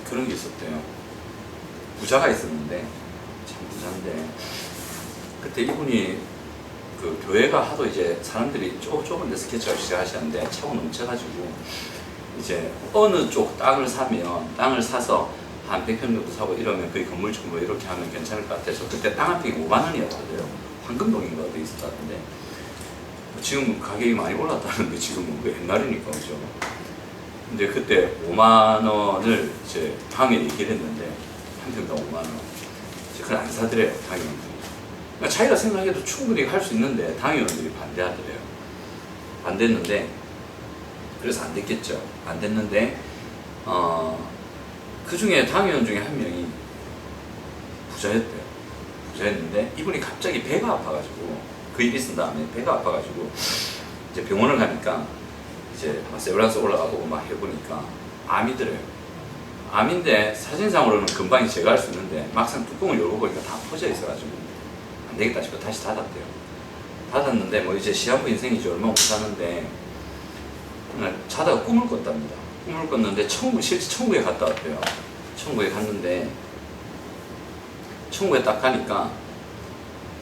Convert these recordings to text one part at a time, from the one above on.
그런 게 있었대요. 부자가 있었는데, 참 부자인데, 그때 이분이 그 교회가 하도 이제 사람들이 좁은 데서 개척을 시작하시는데 차고 넘쳐가지고 이제 어느 쪽 땅을 사면 땅을 사서 한 100평 정도 사고 이러면 거의 건물주고 뭐 이렇게 하면 괜찮을 것 같아서 그때 땅 한 평이 5만 원이었거든요. 황금동인가 어디 있었다던데 지금 가격이 많이 올랐다는데 지금은 그 옛날이니까 그죠. 근데 그때 5만 원을 이제 당에 얘기를 했는데 한 평당 5만 원. 그걸 안 사더래요 당의원들이. 그러니까 자기가 생각해도 충분히 할 수 있는데 당의원들이 반대하더래요. 반대했는데 그래서 안 됐겠죠. 안 됐는데 그 중에 당의원 중에 한 명이 부자였대요. 부자였는데 이분이 갑자기 배가 아파가지고 그 일이 있은 다음에 배가 아파가지고 이제 병원을 가니까 이제 세브란스 올라가보고 막 해보니까 암이더래요. 암인데 사진상으로는 금방 제거할 수 있는데 막상 뚜껑을 열고 보니까 다 퍼져 있어가지고 안 되겠다 싶어 다시 닫았대요. 닫았는데 뭐 이제 시한부 인생이죠. 얼마 못 사는데 자다가 꿈을 꿨답니다. 꿈을 꿨는데 실제 천국에 갔다 왔대요. 천국에 갔는데 천국에 딱 가니까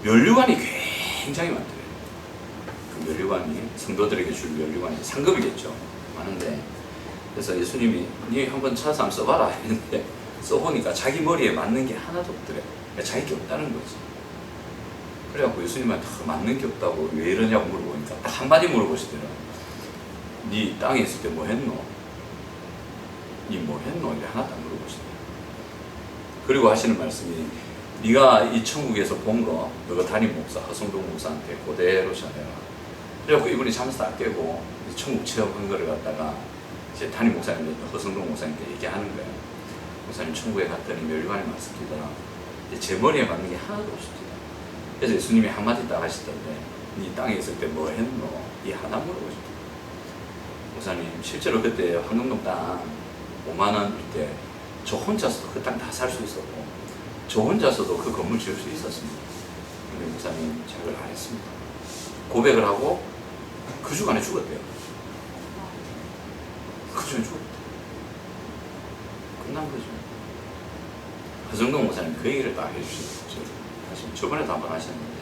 면류관이 굉장히 많더래요. 그 면류관이 성도들에게 줄 면류관이 상급이겠죠. 많은데 그래서 예수님이 니 한번 찾아서 한번 써봐라 했는데 써보니까 자기 머리에 맞는 게 하나도 없더래. 그러니까 자기 게 없다는 거지. 그래갖고 예수님한테 맞는 게 없다고 왜 이러냐고 물어보니까 딱 한마디 물어보시더라. 니 땅에 있을 때 뭐 했노? 니 뭐 했노? 이래 하나도 안 물어보시더라. 그리고 하시는 말씀이 네가 이 천국에서 본 거 너가 담임 목사 허성동 목사한테 그대로 전해라. 그래갖고 이분이 잠에서 딱 깨고 천국 체험한 거를 갖다가 이제 담임 목사님 허성동 목사님께 얘기하는 거예요. 목사님 천국에 갔더니 멸관이 많습니다. 제 머리에 맞는 게 하나도 없습니다. 그래서 예수님이 한마디 딱 하시던데 네 땅에 있을 때 뭐 했노? 이 하나 물어보십니다. 목사님 실제로 그때 황금동 땅 5만 원일 때 저 혼자서도 그 땅 다 살 수 있었고 저 혼자서도 그 건물 지을 수 있었습니다. 근데 목사님 자격을 안 했습니다. 고백을 하고 그 주간에 죽었대요. 그 주간에 죽었대요. 끝난 거죠. 허정동 목사님 그 얘기를 딱 해주셨죠. 사실 저번에도 한번 하셨는데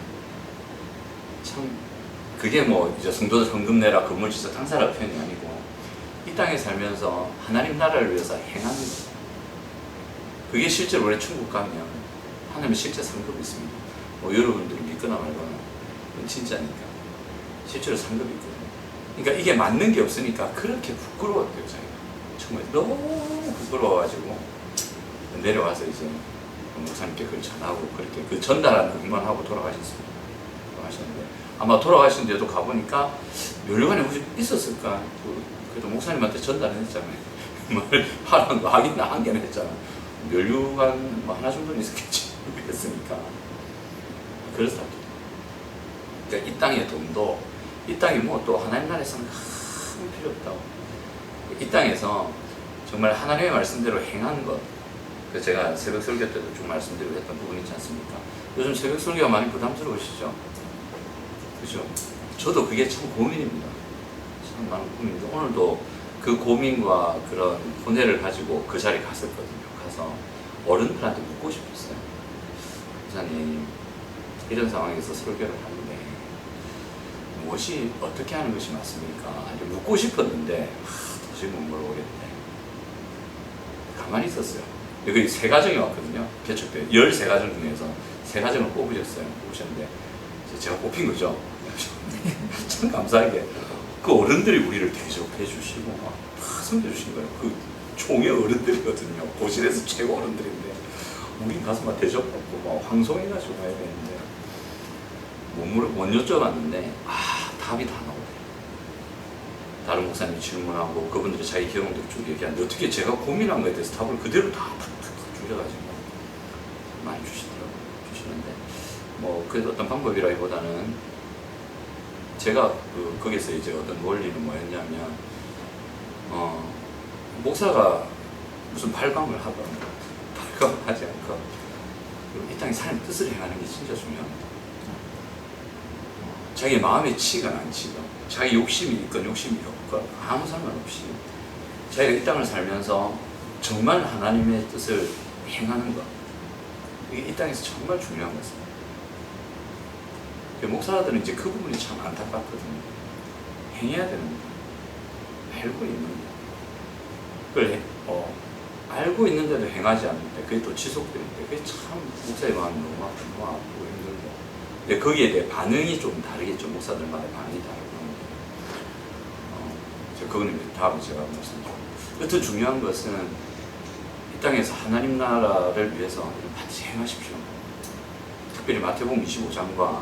참 그게 뭐 이제 성도들 헌금 내라 건물 짓어 당사라 표현이 아니고 이 땅에 살면서 하나님 나라를 위해서 행하는 거. 그게 실제로 우리 천국 가면 하나님의 실제 상급이 있습니다. 뭐 여러분들이 믿거나 말거나 그건 진짜니까 실제로 상급이 있거든요. 그러니까 이게 맞는 게 없으니까 그렇게 부끄러웠대요. 자기가 정말 너무 부끄러워가지고 내려와서 이제 목사님께 그걸 전하고 그렇게 그 전달하는 것만 하고 돌아가셨습니다. 돌아가셨는데 아마 돌아가신 데도 가보니까 멸류관이 혹시 있었을까? 그래도 목사님한테 전달은 했잖아요. 뭘 하라는 거 하긴 나 한 개는 했잖아. 멸류관 뭐 하나 정도는 있었겠지. 그랬으니까. 그래서 그러니까 이 땅의 돈도 이 땅이 뭐 또 하나님 나라에서는 큰 필요 없다고. 이 땅에서 정말 하나님의 말씀대로 행하는 것. 그래서 제가 새벽 설교 때도 좀 말씀드리고 했던 부분이 있지 않습니까? 요즘 새벽 설교가 많이 부담스러우시죠? 그죠? 저도 그게 참 고민입니다. 참 많은 고민인데 오늘도 그 고민과 그런 고뇌를 가지고 그 자리에 갔었거든요. 가서 어른들한테 묻고 싶었어요. 목사님, 이런 상황에서 설교를 하는데 무엇이 어떻게 하는 것이 맞습니까? 묻고 싶었는데 도저히 못 물어보겠네. 가만히 있었어요. 여기 3가정이 왔거든요. 개척 때 13가정 중에서 3가정을 뽑으셨어요. 뽑으셨는데 제가 뽑힌 거죠. 참 감사하게 그 어른들이 우리를 대접해 주시고 막 섬겨주신 거예요. 그 총의 어른들이거든요. 고실에서 최고 어른들인데 우린 가서 막 대접받고 막 황송해가지고 가야 되는데 못 여쭤봤는데 답이 다 나오대요. 다른 목사님이 질문하고 그분들이 자기 경험들 쭉 얘기하는데 어떻게 제가 고민한 거에 대해서 답을 그대로 다 주셔가지고 많이 주시는데 뭐 그래도 어떤 방법이라기보다는 제가 거기서 이제 어떤 원리는 뭐였냐면 목사가 무슨 발광을 하든 발광을 하지 않고 이 땅에 사람의 뜻을 행하는 게 진짜 중요합니다. 자기 마음에 치건 안 치건 자기 욕심이 있건 욕심이 없건 아무 상관없이 자기가 이 땅을 살면서 정말 하나님의 뜻을 행하는 것, 이게 이 땅에서 정말 중요한 것입니다. 목사들은 이제 그 부분이 참 안타깝거든요. 행해야 되는 거, 알고 있는 거, 그걸 알고 있는데도 행하지 않을 때, 그게 또 지속될 때, 그게 참 목사의 마음이 너무 아프고 힘들고. 근데 거기에 대해 반응이 좀 다르겠죠. 목사들마다 반응이 다르고. 그거는 다음에 제가 말씀드릴게요. 여튼 중요한 것은 이 땅에서 하나님 나라를 위해서 반드시 행하십시오. 특별히 마태복음 25장과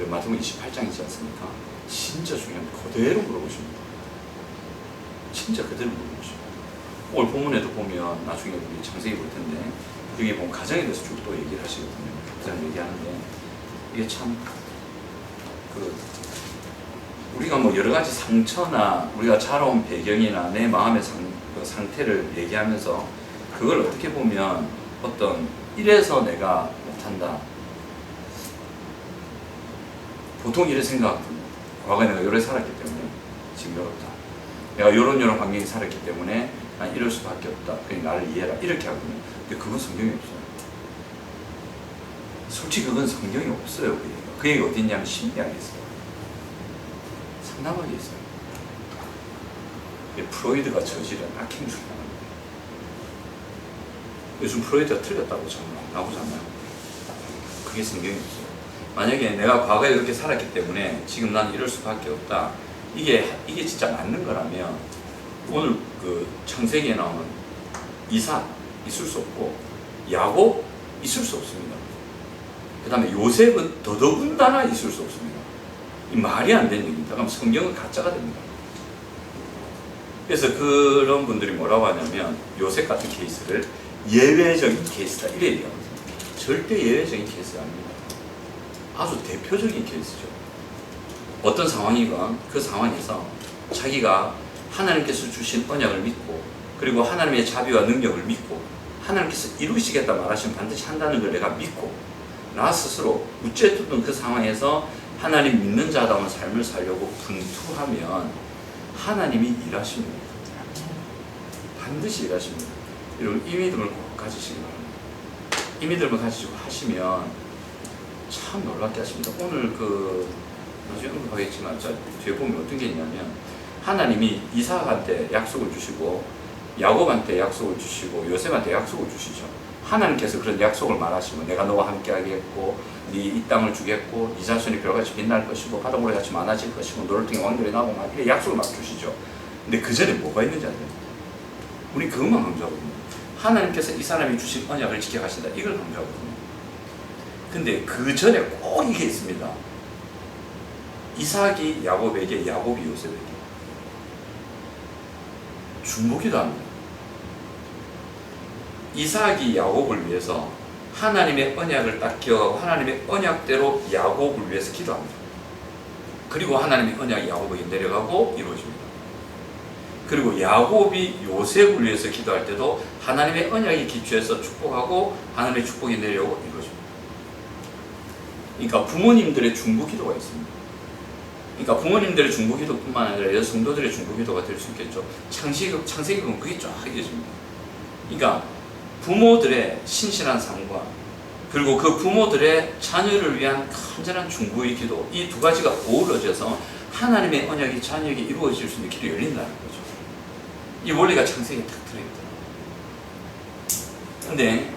마태복음 28장이지 않습니까? 진짜 중요한 그대로 물어보십니다. 진짜 그대로 물어보십니다. 오늘 본문에도 보면 나중에 우리 창세기 볼 텐데 여기 보면 가정에 대해서 쭉 또 얘기를 하시거든요. 가정 얘기하는데 이게 참 우리가 뭐 여러 가지 상처나 우리가 자라온 배경이나 내 마음의 상태를 얘기하면서 그걸 어떻게 보면 어떤 이래서 내가 못한다. 보통 이래 생각합니다. 과거에 내가 이래 살았기 때문에 지금 이렇다. 내가 이런 환경에 살았기 때문에 난 이럴 수밖에 없다. 그러니까 나를 이해해라. 이렇게 하거든요. 근데 그건 성경이 없어요. 솔직히 그건 성경이 없어요. 그게 어디 있냐면 신비하게 있어요. 상당하게 있어요. 프로이드가 저지른 악행 중에 하나입니다. 요즘 프로이드가 틀렸다고 나오잖아요. 그게 성경이 없어요. 만약에 내가 과거에 그렇게 살았기 때문에 지금 난 이럴 수밖에 없다. 이게 진짜 맞는 거라면 오늘 그 창세기에 나오는 이삭 있을 수 없고 야곱 있을 수 없습니다. 그 다음에 요셉은 더더군다나 있을 수 없습니다. 이 말이 안 되는 얘기입니다. 그럼 성경은 가짜가 됩니다. 그래서 그런 분들이 뭐라고 하냐면 요셉 같은 케이스를 예외적인 케이스다 이래 얘기하거든요. 절대 예외적인 케이스가 아닙니다. 아주 대표적인 케이스죠. 어떤 상황이건 그 상황에서 자기가 하나님께서 주신 언약을 믿고 그리고 하나님의 자비와 능력을 믿고 하나님께서 이루시겠다 말하시면 반드시 한다는 걸 내가 믿고 나 스스로 어쨌든 그 상황에서 하나님 믿는 자다운 삶을 살려고 분투하면 하나님이 일하십니다. 반드시 일하십니다. 여러분 이 믿음을 꼭 가지시기 바랍니다. 이 믿음을 가지고 하시면 참 놀랍게 하십니다. 오늘 나중에 언급하겠지만 뒤에 보면 어떤 게 있냐면 하나님이 이삭한테 약속을 주시고 야곱한테 약속을 주시고 요셉한테 약속을 주시죠. 하나님께서 그런 약속을 말하시면 내가 너와 함께 하겠고 네 이 땅을 주겠고 네 자손이 별같이 빛날 것이고 바다고래 같이 많아질 것이고 너를 통해 왕들이 나고 막 이렇게 약속을 막 주시죠. 근데 그 전에 뭐가 있는지 아세요? 우리 그것만 강조하거든요. 하나님께서 이 사람이 주신 언약을 지켜가신다. 이걸 강조하거든요. 근데 그 전에 꼭 이게 있습니다. 이삭이 야곱에게, 야곱이 요셉에게 중보기도 합니다. 이삭이 야곱을 위해서 하나님의 언약을 딱 기억하고 하나님의 언약대로 야곱을 위해서 기도합니다. 그리고 하나님의 언약이 야곱에게 내려가고 이루어집니다. 그리고 야곱이 요셉을 위해서 기도할 때도 하나님의 언약이 기초해서 축복하고 하나님의 축복이 내려오고 이루어집니다. 그러니까 부모님들의 중보기도가 있습니다. 그러니까 부모님들의 중보기도뿐만 아니라 성도들의 중보기도가 될 수 있겠죠. 창세기 보면 그게 쫙 이어집니다. 그러니까 부모들의 신실한 삶과 그리고 그 부모들의 자녀를 위한 간절한 중보의 기도, 이 두 가지가 어우러져서 하나님의 언약이 자녀에게 이루어질 수 있는 길이 열린다는 거죠. 이 원리가 창세기에 딱 들어있더라고요. 근데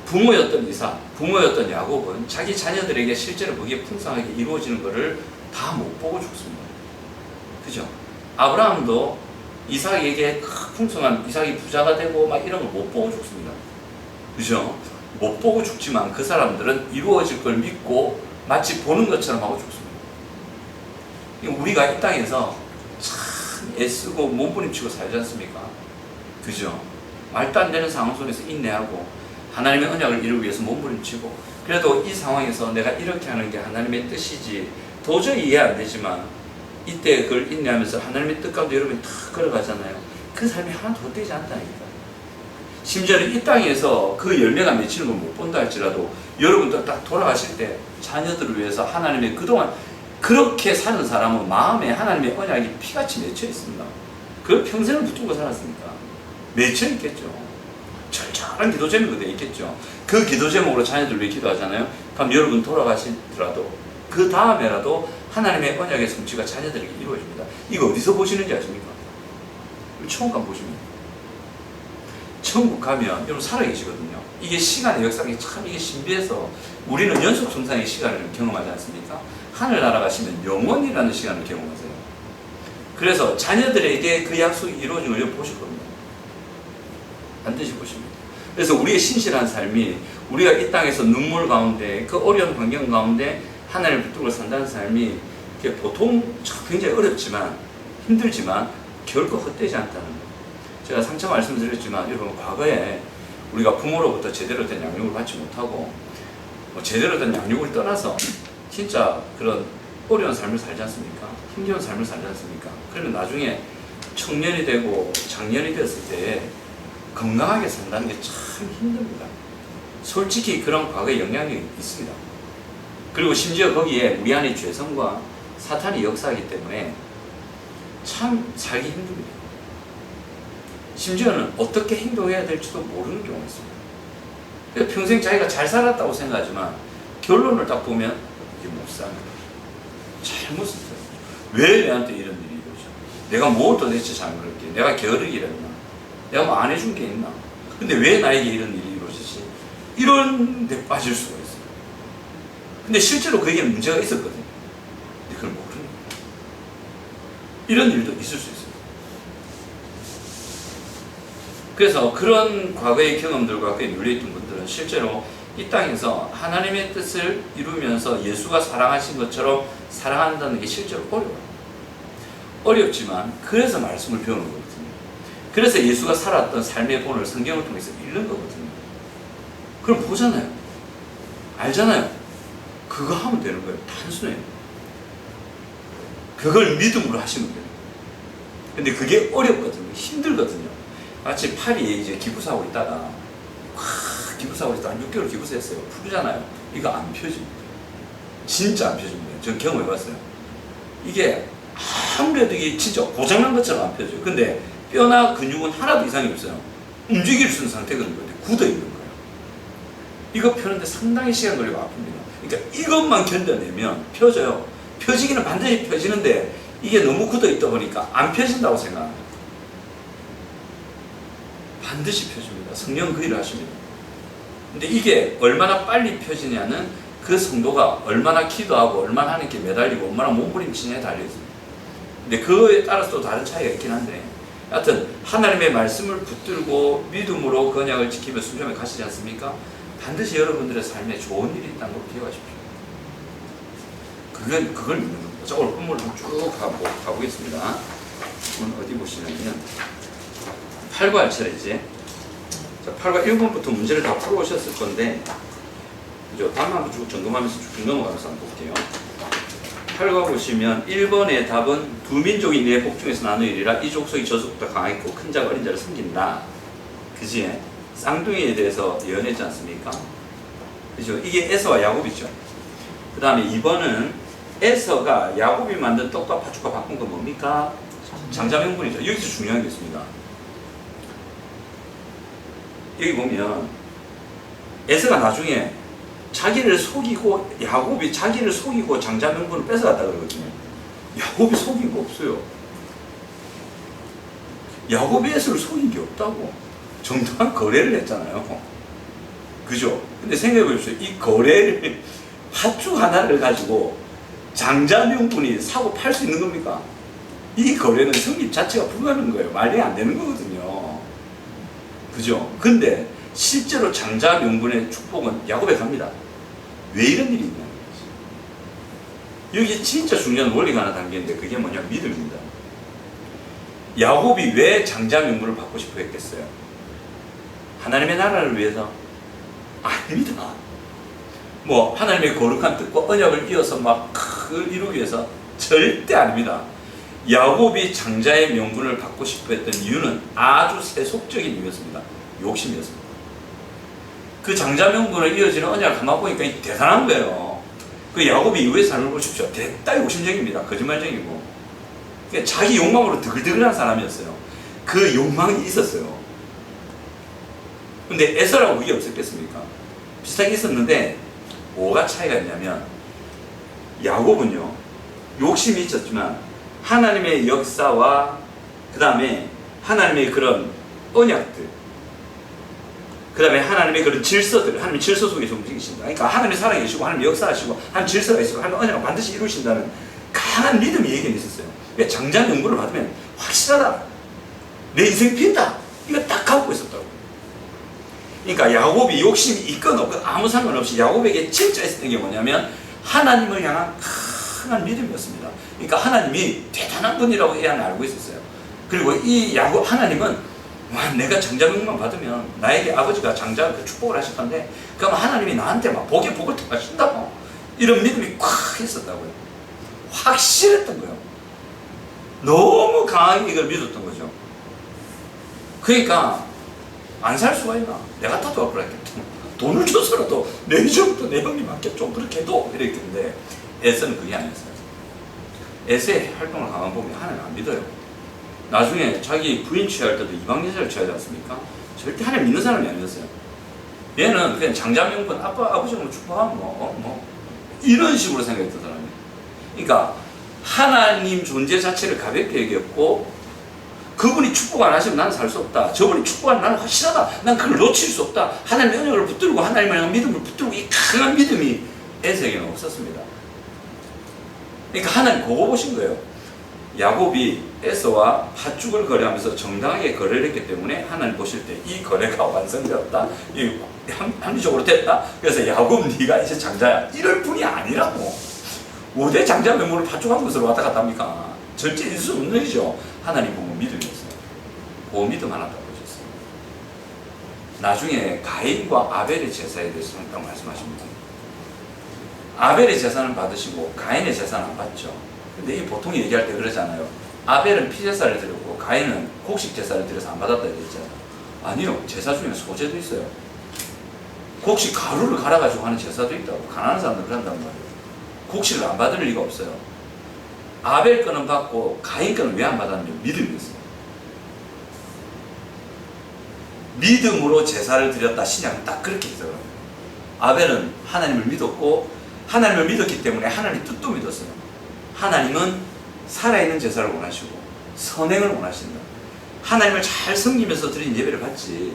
부모였던 이삭, 부모였던 야곱은 자기 자녀들에게 실제로 그게 풍성하게 이루어지는 것을 다 못 보고 죽습니다. 그죠? 아브라함도 이삭에게 풍성한 이삭이 부자가 되고 막 이런 걸 못 보고 죽습니다. 그죠? 못 보고 죽지만 그 사람들은 이루어질 걸 믿고 마치 보는 것처럼 하고 죽습니다. 우리가 이 땅에서 참 애쓰고 몸부림치고 살지 않습니까? 그죠? 말도 안 되는 상황 속에서 인내하고 하나님의 언약을 이루기 위해서 몸부림치고 그래도 이 상황에서 내가 이렇게 하는 게 하나님의 뜻이지 도저히 이해 안 되지만 이때 그걸 인내하면서 하나님의 뜻 가운데 여러분이 탁 걸어가잖아요. 그 삶이 하나도 헛되지 않다니까. 심지어는 이 땅에서 그 열매가 맺히는 걸 못 본다 할지라도 여러분들 딱 돌아가실 때 자녀들을 위해서 하나님의 그동안 그렇게 사는 사람은 마음에 하나님의 언약이 피같이 맺혀 있습니다. 그걸 평생을 붙들고 살았으니까. 맺혀 있겠죠. 철저한 기도 제목이 되어 있겠죠. 그 기도 제목으로 자녀들 위해 기도하잖아요. 그럼 여러분 돌아가시더라도 그 다음에라도 하나님의 언약의 성취가 자녀들에게 이루어집니다. 이거 어디서 보시는지 아십니까? 천국 가면 보십니다. 천국 가면 여러분 살아계시거든요. 이게 시간의 역사가 참 이게 신비해서 우리는 연속 성상의 시간을 경험하지 않습니까? 하늘나라 가시면 영원이라는 시간을 경험하세요. 그래서 자녀들에게 그 약속이 이루어진 걸 보실 겁니다. 반드시 보십니다. 그래서 우리의 신실한 삶이 우리가 이 땅에서 눈물 가운데 그 어려운 환경 가운데 하나님을 붙들고 산다는 삶이 보통 굉장히 어렵지만 힘들지만 결코 헛되지 않다는 것. 제가 상처 말씀드렸지만 여러분 과거에 우리가 부모로부터 제대로 된 양육을 받지 못하고 제대로 된 양육을 떠나서 진짜 그런 어려운 삶을 살지 않습니까? 힘겨운 삶을 살지 않습니까? 그러면 나중에 청년이 되고 장년이 됐을 때 건강하게 산다는 게 참 힘듭니다. 솔직히 그런 과거의 영향력이 있습니다. 그리고 심지어 거기에 우리 안의 죄성과 사탄이 역사하기 때문에 참 살기 힘듭니다. 심지어는 어떻게 행동해야 될지도 모르는 경우가 있습니다. 평생 자기가 잘 살았다고 생각하지만 결론을 딱 보면 이게 못 삽니다. 잘못 썼어요. 왜 내한테 이런 일이 이러죠? 내가 뭘 도대체 잘못했게? 내가 게으르게 했나? 내가 뭐 안 해준 게 있나? 근데 왜 나에게 이런 일이 이루어지지? 이런 데 빠질 수가 있어요. 근데 실제로 그에게 문제가 있었거든요. 근데 그걸 모르는 거예요. 이런 일도 있을 수 있어요. 그래서 그런 과거의 경험들과 그에 눌려있던 분들은 실제로 이 땅에서 하나님의 뜻을 이루면서 예수가 사랑하신 것처럼 사랑한다는 게 실제로 어려워요. 어렵지만 그래서 말씀을 배우는 거거든요. 그래서 예수가 살았던 삶의 본을 성경을 통해서 읽는 거거든요. 그럼 보잖아요. 알잖아요. 그거 하면 되는 거예요. 단순해요. 그걸 믿음으로 하시면 돼요. 근데 그게 어렵거든요. 힘들거든요. 마치 파리에 이제 기부사하고 있다가 기부사하고 있다가 한 6개월 기부사했어요. 풀잖아요. 이거 안 펴집니다. 진짜 안 펴집니다. 전 경험해봤어요. 이게 아무래도 이게 진짜 고장난 것처럼 안 펴져요. 근데 뼈나 근육은 하나도 이상이 없어요. 움직일 수 있는 상태거든요. 굳어있는 거예요. 이거 펴는데 상당히 시간 걸리고 아픕니다. 그러니까 이것만 견뎌내면 펴져요. 펴지기는 반드시 펴지는데 이게 너무 굳어있다 보니까 안 펴진다고 생각합니다. 반드시 펴집니다. 성령 그 일을 하십니다. 근데 이게 얼마나 빨리 펴지냐는 그 성도가 얼마나 기도하고 얼마나 하나님께 매달리고 얼마나 몸부림치냐에 달려있습니다. 근데 그거에 따라서 또 다른 차이가 있긴 한데 하여튼 하나님의 말씀을 붙들고 믿음으로 그 언약을 지키며 순종에 가시지 않습니까? 반드시 여러분들의 삶에 좋은 일이 있다는 걸 기억하십시오. 그걸 믿는 겁니다. 자, 오늘 본문을 쭉 가보겠습니다. 오늘 어디 보시냐면 8과 1차례지. 자, 8과 1번부터 문제를 다 풀어오셨을 건데 그죠? 다음 한번 쭉 점검하면서 쭉 넘어가면서 한번 볼게요. 8과 보시면 1번의 답은 두 민족이 내 복중에서 나누리라. 이 족속이 저 족속보다 강하고 큰 자가 어린 자를 섬긴다. 그지? 쌍둥이에 대해서 예언했지 않습니까? 그죠? 이게 에서와 야곱이죠. 그 다음에 2번은 에서가 야곱이 만든 떡과 팥죽과 바꾼 건 뭡니까? 장자명분이죠. 여기서 중요한 게 있습니다. 여기 보면 에서가 나중에 자기를 속이고 야곱이 자기를 속이고 장자명분을 뺏어갔다 그러거든요. 야곱이 속인 거 없어요. 야곱이 에서를 속인 게 없다고. 정당한 거래를 했잖아요. 그죠? 근데 생각해 보십시오. 이 거래를 팥죽 하나를 가지고 장자명분이 사고 팔 수 있는 겁니까? 이 거래는 성립 자체가 불가능한 거예요. 말이 안 되는 거거든요. 그죠? 근데 실제로 장자명분의 축복은 야곱에 갑니다. 왜 이런 일이 있냐는 거지. 여기 진짜 중요한 원리가 하나 담겨있는데 그게 뭐냐? 믿음입니다. 야곱이 왜 장자명분을 받고 싶어 했겠어요? 하나님의 나라를 위해서? 아닙니다. 뭐 하나님의 거룩한 뜻과 언약을 이어서 막 그걸 이루기 위해서? 절대 아닙니다. 야곱이 장자의 명분을 받고 싶어 했던 이유는 아주 세속적인 이유였습니다. 욕심이었습니다. 그 장자 명분을 이어지는 언약을 가만 보니까 대단한 거예요. 그 야곱이 이후의 삶을 보십시오. 대단히 욕심적입니다. 거짓말적이고. 그러니까 자기 욕망으로 드글드글한 사람이었어요. 그 욕망이 있었어요. 근데 에서라고 그게 없었겠습니까? 비슷하게 있었는데 뭐가 차이가 있냐면 야곱은요 욕심이 있었지만 하나님의 역사와 그 다음에 하나님의 그런 언약들, 그 다음에 하나님의 그런 질서들, 하나님의 질서 속에서 움직이신다. 그러니까 하나님이 살아계시고 하나님이 역사하시고 하나님 질서가 있고 하나님 언약을 반드시 이루신다는 강한 믿음이 얘기는 있었어요. 장자 명분을 받으면 확실하다. 내 인생 핀다. 이거 딱 갖고 있었다고. 그러니까 야곱이 욕심이 있건 없건 아무 상관없이 야곱에게 진짜 있었던 게 뭐냐면 하나님을 향한 강한 믿음이었습니다. 그러니까 하나님이 대단한 분이라고 이 안에 알고 있었어요. 그리고 이 야곱 하나님은 와, 내가 장자명만 받으면 나에게 아버지가 장자 그 축복을 하실 건데 그럼 하나님이 나한테 막 복에 복을 더하신다고 이런 믿음이 꽉 있었다고요. 확실했던 거예요. 너무 강하게 이걸 믿었던 거죠. 그러니까 안 살 수가 있나? 내가 다 도와버렸겠다. 돈을 줘서라도 내 정도 내 형님한테 좀 그렇게 해도 이랬겠는데 에서는 그게 아니었어요. 에서의 활동을 가만 보면 하나님 안 믿어요. 나중에 자기 부인 취할 때도 이방 여자를 취하지 않습니까? 절대 하나님 믿는 사람이 아니었어요. 얘는 그냥 장자명분 아버지가 축복하면 뭐 이런 식으로 생각했던 사람이에요. 그러니까 하나님 존재 자체를 가볍게 여겼고 그분이 축복 안 하시면 나는 살 수 없다. 저분이 축복하면 나는 확실하다. 난 그걸 놓칠 수 없다. 하나님의 은혜를 붙들고 하나님의 믿음을 붙들고 이 강한 믿음이 에서에게는 없었습니다. 그러니까 하나님 그거 보신 거예요. 야곱이 에서와 팥죽을 거래하면서 정당하게 거래를 했기 때문에 하나님 보실 때 이 거래가 완성되었다. 이 합리적으로 됐다. 그래서 야곱 네가 이제 장자야. 이럴 뿐이 아니라고. 5대 장자 명분을 팥죽한 것으로 왔다 갔다 합니까? 절대 있을 수 없는 일이죠. 하나님 보면 믿음이었어요. 그 믿음 하나 더 보셨어요. 나중에 가인과 아벨의 제사에 대해서 딱 말씀하십니다. 아벨의 제사는 받으시고 가인의 제사는 안 받죠. 근데 이 보통 얘기할 때 그러잖아요. 아벨은 피제사를 드렸고 가인은 곡식 제사를 드려서 안 받았다 이랬잖아요. 아니요. 제사 중에 소제도 있어요. 곡식 가루를 갈아가지고 하는 제사도 있다고. 가난한 사람들 그런단 말이에요. 곡식을 안 받을 리가 없어요. 아벨 거는 받고 가인 거는 왜 안 받았냐면 믿음이었어요. 믿음으로 제사를 드렸다. 신약은 딱 그렇게 해서 아벨은 하나님을 믿었고 하나님을 믿었기 때문에 하나님 뜻도 믿었어요. 하나님은 살아있는 제사를 원하시고 선행을 원하신다. 하나님을 잘 섬기면서 드린 예배를 받지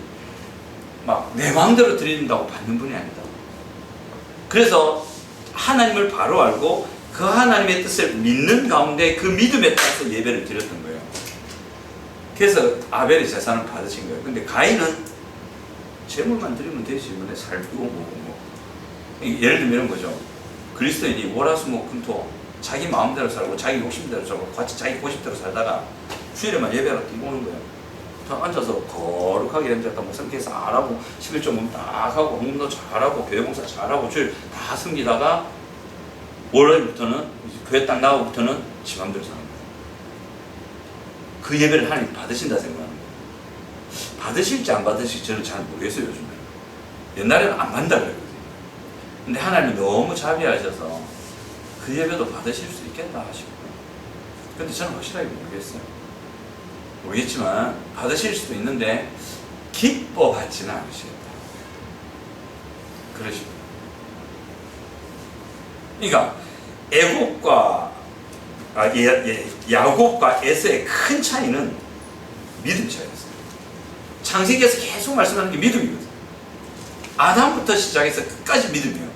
막 내 마음대로 드린다고 받는 분이 아니다. 그래서 하나님을 바로 알고 그 하나님의 뜻을 믿는 가운데 그 믿음에 따라서 예배를 드렸던 거예요. 그래서 아벨의 제사는 받으신 거예요. 근데 가인은 제물만 드리면 되지 뭐 살고 뭐 예를 들면 이런 거죠. 그리스도인이 월화수목금토 자기 마음대로 살고 자기 욕심대로 살고 같이 자기 고집대로 살다가 주일에만 예배하러 뛰고 오는 거예요. 앉아서 거룩하게 앉았다 목사님께서 안 하고 11조 딱 하고 공부도 잘하고 교회봉사 잘하고 주일 다 섬기다가 월요일부터는 교회 딱 나오고부터는 지 맘대로 사는 거예요. 그 예배를 하나님 받으신다 생각하는 거예요. 받으실지 안 받으실지 저는 잘 모르겠어요. 요즘에 옛날에는 안 받는다 그랬거든요. 근데 하나님이 너무 자비하셔서 그 예배도 받으실 수 있겠다 하시고요. 근데 저는 확실하게 모르겠지만 받으실 수도 있는데 기뻐 받지는 않으시겠다 그러시고요. 그러니까 야곱과 에서의 큰 차이는 믿음 차이였어요. 창세기에서 계속 말씀하는 게 믿음이거든요. 아담부터 시작해서 끝까지 믿음이에요.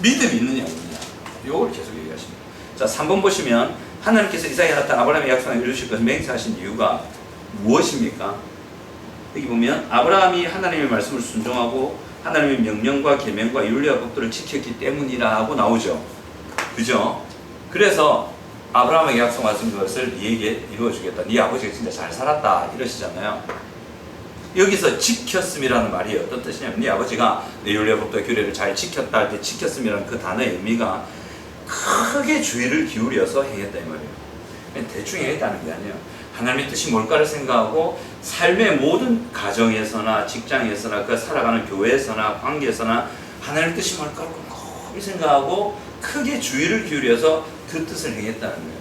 믿음이 있느냐 없느냐 이걸 계속 얘기하십니다. 자 3번 보시면 하나님께서 이삭에 나타난 아브라함의 약속을 이루실 것을 맹세하신 이유가 무엇입니까? 여기 보면 아브라함이 하나님의 말씀을 순종하고 하나님의 명령과 계명과 율례와 법도를 지켰기 때문이라 하고 나오죠. 그죠? 그래서 아브라함에게 약속하신 것을 네에게 이루어주겠다. 네 아버지가 진짜 잘 살았다 이러시잖아요. 여기서 지켰음이라는 말이 어떤 뜻이냐면 네 아버지가 내 율례와 법도와 규례를 잘 지켰다 할 때 지켰음이라는 그 단어의 의미가 크게 주의를 기울여서 행했다 이 말이에요. 대충 행했다는 게 아니에요. 하나님의 뜻이 뭘까를 생각하고 삶의 모든 가정에서나 직장에서나 그 살아가는 교회에서나 관계에서나 하나님의 뜻이 뭘까를 꼼꼼히 생각하고 크게 주의를 기울여서 그 뜻을 행했다는 거예요.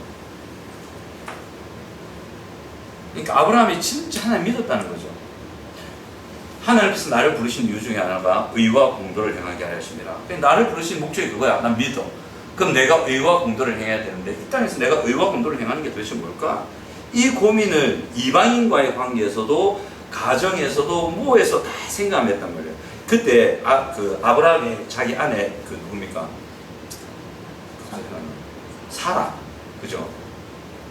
그러니까 아브라함이 진짜 하나님 믿었다는 거죠. 하나님께서 나를 부르신 이유 중에 하나가 의와 공도를 행하게 하려 하십니다. 나를 부르신 목적이 그거야. 난 믿어. 그럼 내가 의와 공도를 행해야 되는데 이 땅에서 내가 의와 공도를 행하는 게 도대체 뭘까? 이 고민을 이방인과의 관계에서도 가정에서도 뭐에서 다 생각했단 말이에요. 그때 그 아브라함이 자기 아내 그 누굽니까? 사라, 그죠?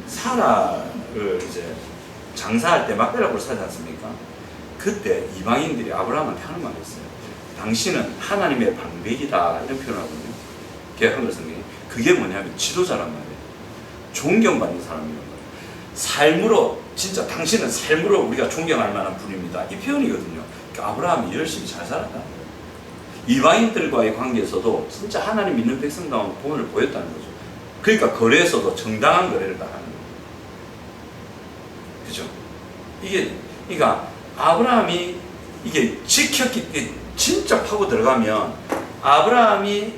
사라를 이제 장사할 때 막대라고 사지 않습니까? 그때 이방인들이 아브라함한테 하는 말이 있어요. 당신은 하나님의 방백이다 이런 표현을 하거든요. 개혁한글 성경이. 그게 뭐냐면 지도자란 말이에요. 존경받는 사람이란 말이에요. 삶으로 진짜 당신은 삶으로 우리가 존경할 만한 분입니다. 이 표현이거든요. 그러니까 아브라함이 열심히 잘 살았다는 거예요. 이방인들과의 관계에서도 진짜 하나님 믿는 백성다운 본을 보였다는 거죠. 그러니까 거래에서도 정당한 거래를 다 하는 거예요. 그죠? 이게 그러니까 아브라함이 이게 지켰기 때문에 진짜 파고 들어가면 아브라함이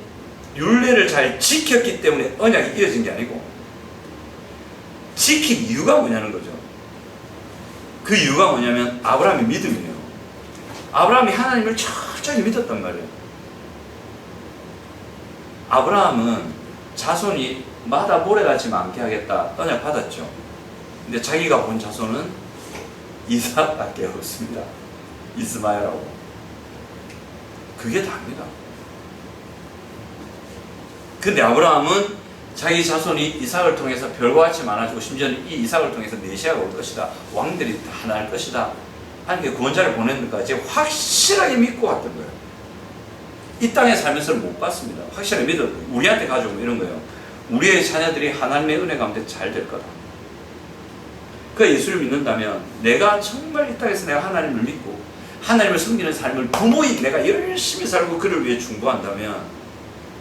율례를 잘 지켰기 때문에 언약이 이어진 게 아니고 지킨 이유가 뭐냐는 거죠. 그 이유가 뭐냐면 아브라함의 믿음이에요. 아브라함이 하나님을 철저히 믿었단 말이에요. 아브라함은 자손이 마다 모래같이 많게 하겠다 언약 받았죠. 근데 자기가 본 자손은 이삭밖에 없습니다. 이스마엘하고. 그게 다입니다. 근데 아브라함은 자기 자손이 이삭을 통해서 별과 같이 많아지고 심지어는 이 이삭을 통해서 메시아가 올 것이다. 왕들이 다 날 것이다. 하나님께 구원자를 보내는 것까지 확실하게 믿고 왔던 거예요. 이 땅에 살면서는 못 봤습니다. 확실하게 믿었고 우리한테 가져오면 이런 거예요. 우리의 자녀들이 하나님의 은혜 가운데 잘 될 거다. 그 예수를 믿는다면 내가 정말 이 땅에서 내가 하나님을 믿고 하나님을 섬기는 삶을 부모인 내가 열심히 살고 그를 위해 중보한다면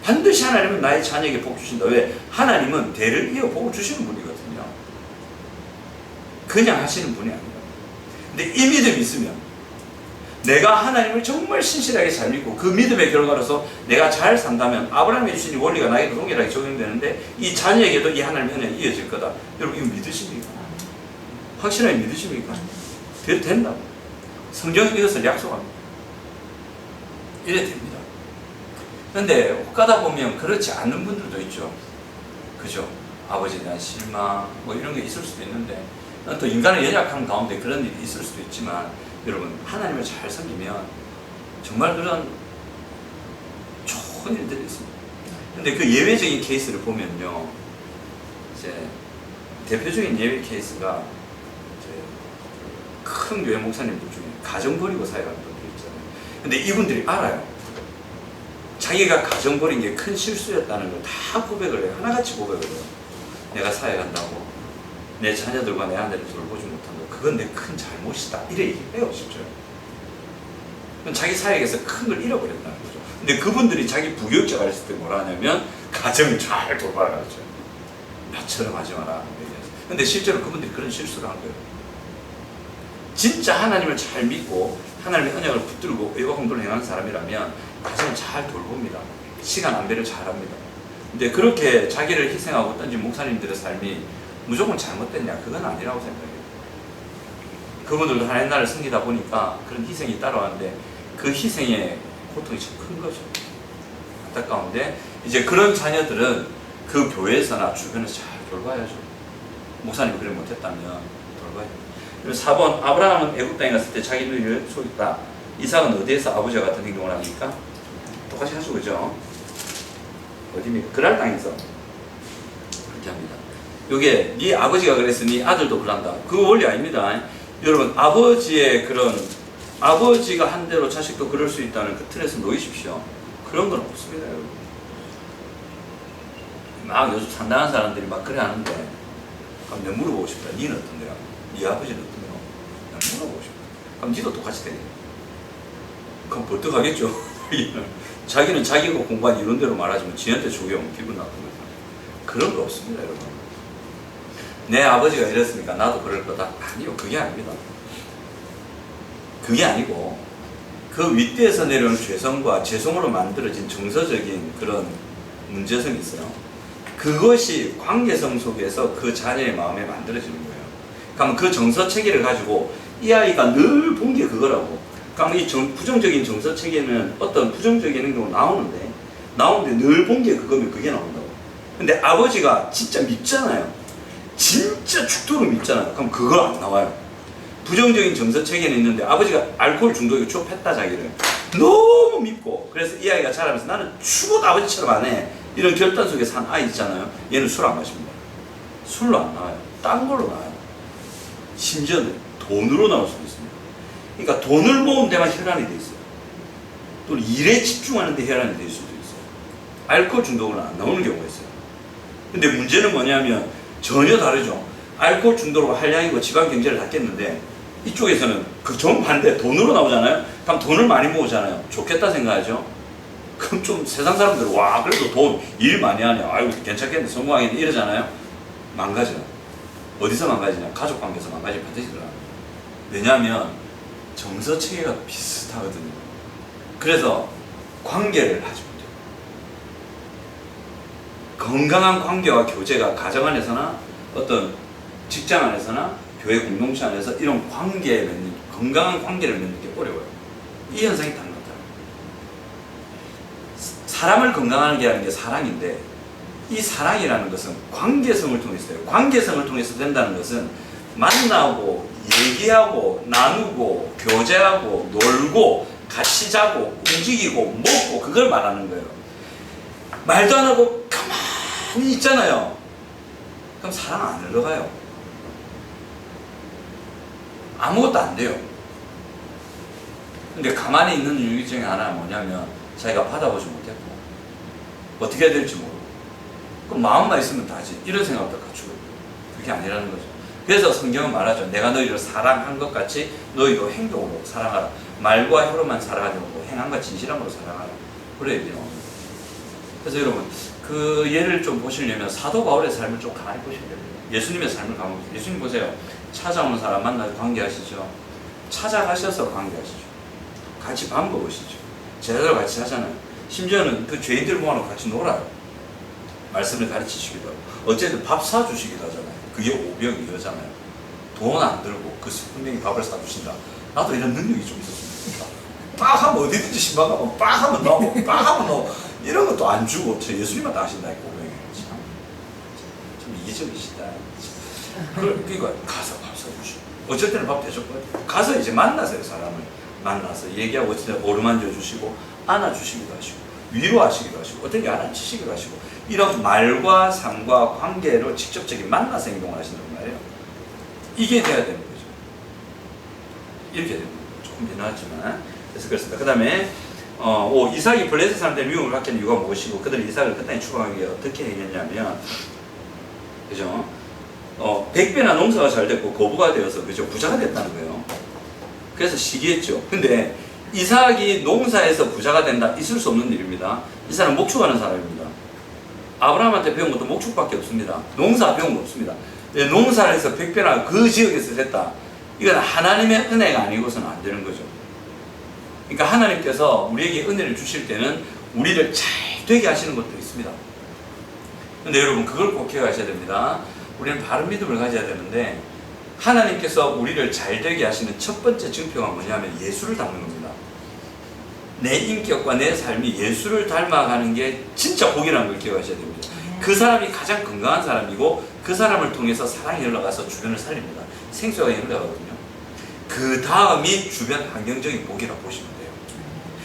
반드시 하나님은 나의 자녀에게 복 주신다. 왜? 하나님은 대를 이어 복을 주시는 분이거든요. 그냥 하시는 분이 아니라. 근데 이 믿음이 있으면 내가 하나님을 정말 신실하게 잘 믿고 그 믿음의 결과로서 내가 잘 산다면 아브라함이 주신 이 원리가 나에게도 동일하게 적용되는데 이 자녀에게도 이 하나님의 은혜가 이어질 거다. 여러분 이거 믿으십니까? 확실하게 믿으십니까? 된다. 성경은 이것을 약속합니다. 이래 됩니다. 그런데 혹가다 보면 그렇지 않는 분들도 있죠. 그죠? 아버지에 대한 실망 뭐 이런 게 있을 수도 있는데 또 인간의 연약함 가운데 그런 일이 있을 수도 있지만 여러분 하나님을 잘 섬기면 정말 그런 좋은 일들이 있습니다. 근데 그 예외적인 케이스를 보면요, 이제 대표적인 예외 케이스가 이제 큰 교회 목사님들 중에 가정 버리고 사역하는 분들이 있잖아요. 근데 이분들이 알아요. 자기가 가정 버린 게 큰 실수였다는 걸 다 고백을 해요. 하나같이 고백을 해요. 내가 사역한다고 내 자녀들과 내 아내를 돌보지 못한 거 그건 내 큰 잘못이다. 이래 얘기해요, 실제로. 자기 사역에서 큰 걸 잃어버렸다는 거죠. 근데 그분들이 자기 부교육자가 있을 때 뭐라 하냐면 가정을 잘 돌봐라 하죠. 나처럼 하지 마라. 근데 실제로 그분들이 그런 실수를 한 거예요. 진짜 하나님을 잘 믿고 하나님의 언약을 붙들고 의와 공도를 행하는 사람이라면 가정을 잘 돌봅니다. 시간 안배를 잘합니다. 근데 그렇게 자기를 희생하고 던진 목사님들의 삶이 무조건 잘못됐냐? 그건 아니라고 생각해요. 그분들도 하나님 나라를 섬기다 보니까 그런 희생이 따라왔는데 그 희생의 고통이 참 큰 거죠. 안타까운데 이제 그런 자녀들은 그 교회에서나 주변에서 잘 돌봐야죠. 목사님이 그래 못했다면 돌봐야죠. 그리고 4번 아브라함은 애굽 땅에 갔을 때 자기 누이를 속였다. 이삭은 어디에서 아버지와 같은 행동을 합니까? 똑같이 하죠, 그죠? 어디입니까? 그랄 땅에서 그렇게 합니다. 요게 네 아버지가 그랬으니 아들도 그런다. 그 원리 아닙니다. 여러분 아버지의 그런 아버지가 한 대로 자식도 그럴 수 있다는 그 틀에서 놓이십시오. 그런 건 없습니다, 여러분. 막 요즘 상당한 사람들이 막 그래 하는데 그럼 내가 물어보고 싶다. 니는 어떤데요? 네 아버지는 어떤데요? 난 물어보고 싶다. 그럼 니도 똑같이 되겠네. 그럼 벌떡하겠죠. 자기는 자기가 공부한 이런 대로 말하지만 지한테 적용하면 기분 나쁜 거죠. 그런 거 없습니다, 여러분. 내 아버지가 이랬으니까 나도 그럴 거다. 아니요, 그게 아닙니다. 그게 아니고 그 윗대에서 내려온 죄성과 죄성으로 만들어진 정서적인 그런 문제성이 있어요. 그것이 관계성 속에서 그 자녀의 마음에 만들어지는 거예요. 그럼 그 정서 체계를 가지고 이 아이가 늘 본 게 그거라고. 그럼 이 부정적인 정서 체계는 어떤 부정적인 행동이 나오는데 늘 본 게 그거면 그게 나온다고. 근데 아버지가 진짜 밉잖아요. 진짜 죽도록 밉잖아요. 그럼 그걸 안 나와요. 부정적인 정서 체계는 있는데 아버지가 알코올 중독에 취업했다 자기를 너무 밉고, 그래서 이 아이가 자라면서 나는 죽어도 아버지처럼 안 해, 이런 결단 속에 산 아이 있잖아요. 얘는 술 안 마십니다. 술로 안 나와요. 딴 걸로 나와요. 심지어는 돈으로 나올 수도 있습니다. 그러니까 돈을 모은 데만 혈안이 돼 있어요. 또 일에 집중하는 데 혈안이 될 수도 있어요. 알코올 중독은 안 나오는 경우가 있어요. 근데 문제는 뭐냐면 전혀 다르죠. 알코올 중독으로 한량이고 지방 경제를 다 깼는데 이쪽에서는 그 정반대 돈으로 나오잖아요. 그럼 돈을 많이 모으잖아요. 좋겠다 생각하죠. 그럼 좀 세상 사람들은 와 그래도 돈 일 많이 하네, 아이고 괜찮겠네, 성공하겠네 이러잖아요. 망가져. 어디서 망가지냐? 가족 관계에서 망가질 반드시더라. 왜냐하면 정서 체계가 비슷하거든요. 그래서 관계를 하지 못해요. 건강한 관계와 교제가 가정 안에서나 어떤 직장 안에서나 교회 공동체 안에서 이런 건강한 관계를 맺는 게 어려워요. 이 현상이 다른 것 같아요. 사람을 건강하게 하는 게 사랑인데, 이 사랑이라는 것은 관계성을 통해서요. 관계성을 통해서 된다는 것은 만나고 얘기하고 나누고 교제하고 놀고 같이 자고 움직이고 먹고 그걸 말하는 거예요. 말도 안 하고 가만히 있잖아요. 그럼 사랑 안 흘러가요. 아무것도 안 돼요. 근데 가만히 있는 이유 중에 하나가 뭐냐면 자기가 받아보지 못했고 어떻게 해야 될지 모르고, 그럼 마음만 있으면 다지, 이런 생각도 갖추고, 그게 아니라는 거죠. 그래서 성경은 말하죠. 내가 너희를 사랑한 것 같이 너희도 행동으로 사랑하라. 말과 혀로만 사랑하지 말고 행함과 진실함으로 사랑하라. 그래 얘기 나옵니다. 그래서 여러분 그 예를 좀 보시려면 사도 바울의 삶을 좀 가만히 보시면 돼요. 예수님의 삶을 가만히 보세요. 예수님 보세요. 찾아오는 사람 만나서 관계하시죠. 찾아가셔서 관계하시죠. 같이 밥 먹으시죠. 제자들 같이 하잖아요. 심지어는 그 죄인들 모아놓고 같이 놀아요. 말씀을 가르치시기도 하고, 어쨌든 밥 사주시기도 하잖아요. 그게 오병이어잖아요. 돈 안 들고 그 분명히 밥을 사주신다. 나도 이런 능력이 좀 있었으면 좋겠다. 빡 하면 어디든지 신방 가면 빡 하면 나오고 빡 하면 나오고, 이런 것도 안 주고 저 예수님만 다 하신다. 오병이 참 이기적이시다. 그러니까 가서 밥 사주시고, 어쩔 때는 밥 대접받고, 가서 이제 만나세요. 사람을 만나서 얘기하고, 어쩔 때는 어루만져 주시고 안아주시기도 하시고 위로하시기도 하시고 어떤 게 안아주시기도 하시고, 이런 말과 삶과 관계로 직접적인 만나서 행동을 하신단 말이에요. 이게 돼야 되는 거죠. 이렇게 되는 거죠. 조금 미안하지만. 그래서 그렇습니다. 그 다음에 이삭이 블레셋 사람들의 미움을 받게 된 이유가 무엇이고, 그들이 이삭을 끝까지 추방하기 어떻게 했냐면, 그죠? 100배나 농사가 잘 됐고 거부가 되어서, 그죠? 부자가 됐다는 거예요. 그래서 시기했죠. 근데 이삭이 농사에서 부자가 된다, 있을 수 없는 일입니다. 이 사람 목축하는 사람입니다. 아브라함한테 배운 것도 목축밖에 없습니다. 농사 배운 거 없습니다. 농사를 해서 100배나 그 지역에서 됐다, 이건 하나님의 은혜가 아니고서는 안 되는 거죠. 그러니까 하나님께서 우리에게 은혜를 주실 때는 우리를 잘 되게 하시는 것도 있습니다. 근데 여러분 그걸 꼭 기억하셔야 됩니다. 우리는 바른 믿음을 가져야 되는데, 하나님께서 우리를 잘 되게 하시는 첫 번째 증표가 뭐냐면 예수를 닮는 겁니다. 내 인격과 내 삶이 예수를 닮아가는 게 진짜 복이라는 걸 기억하셔야 됩니다. 그 사람이 가장 건강한 사람이고, 그 사람을 통해서 사랑이 흘러가서 주변을 살립니다. 생수가 흘러가거든요. 그 다음이 주변 환경적인 복이라고 보시면 돼요.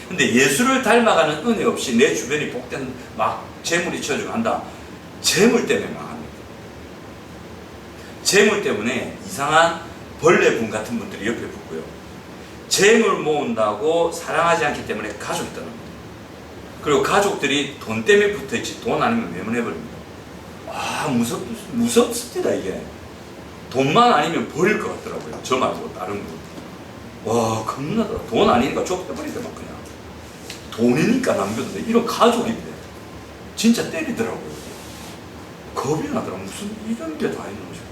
근데 예수를 닮아가는 은혜 없이 내 주변이 복된 막 재물이 쳐주고 한다, 재물 때문에 망합니다. 재물 때문에 이상한 벌레분 같은 분들이 옆에 붙고요. 재물 모은다고 사랑하지 않기 때문에 가족이 떠납니다. 그리고 가족들이 돈 때문에 붙어있지 돈 아니면 외면해버립니다. 무섭습니다. 이게 돈만 아니면 버릴 것 같더라고요. 저 말고 다른 분. 겁나더라. 돈 아니니까 좁혀버리더만 그냥. 돈이니까 남겨도 돼. 이런 가족인데 진짜 때리더라고요. 겁이 나더라. 무슨 이런 게 다 있는 것이고.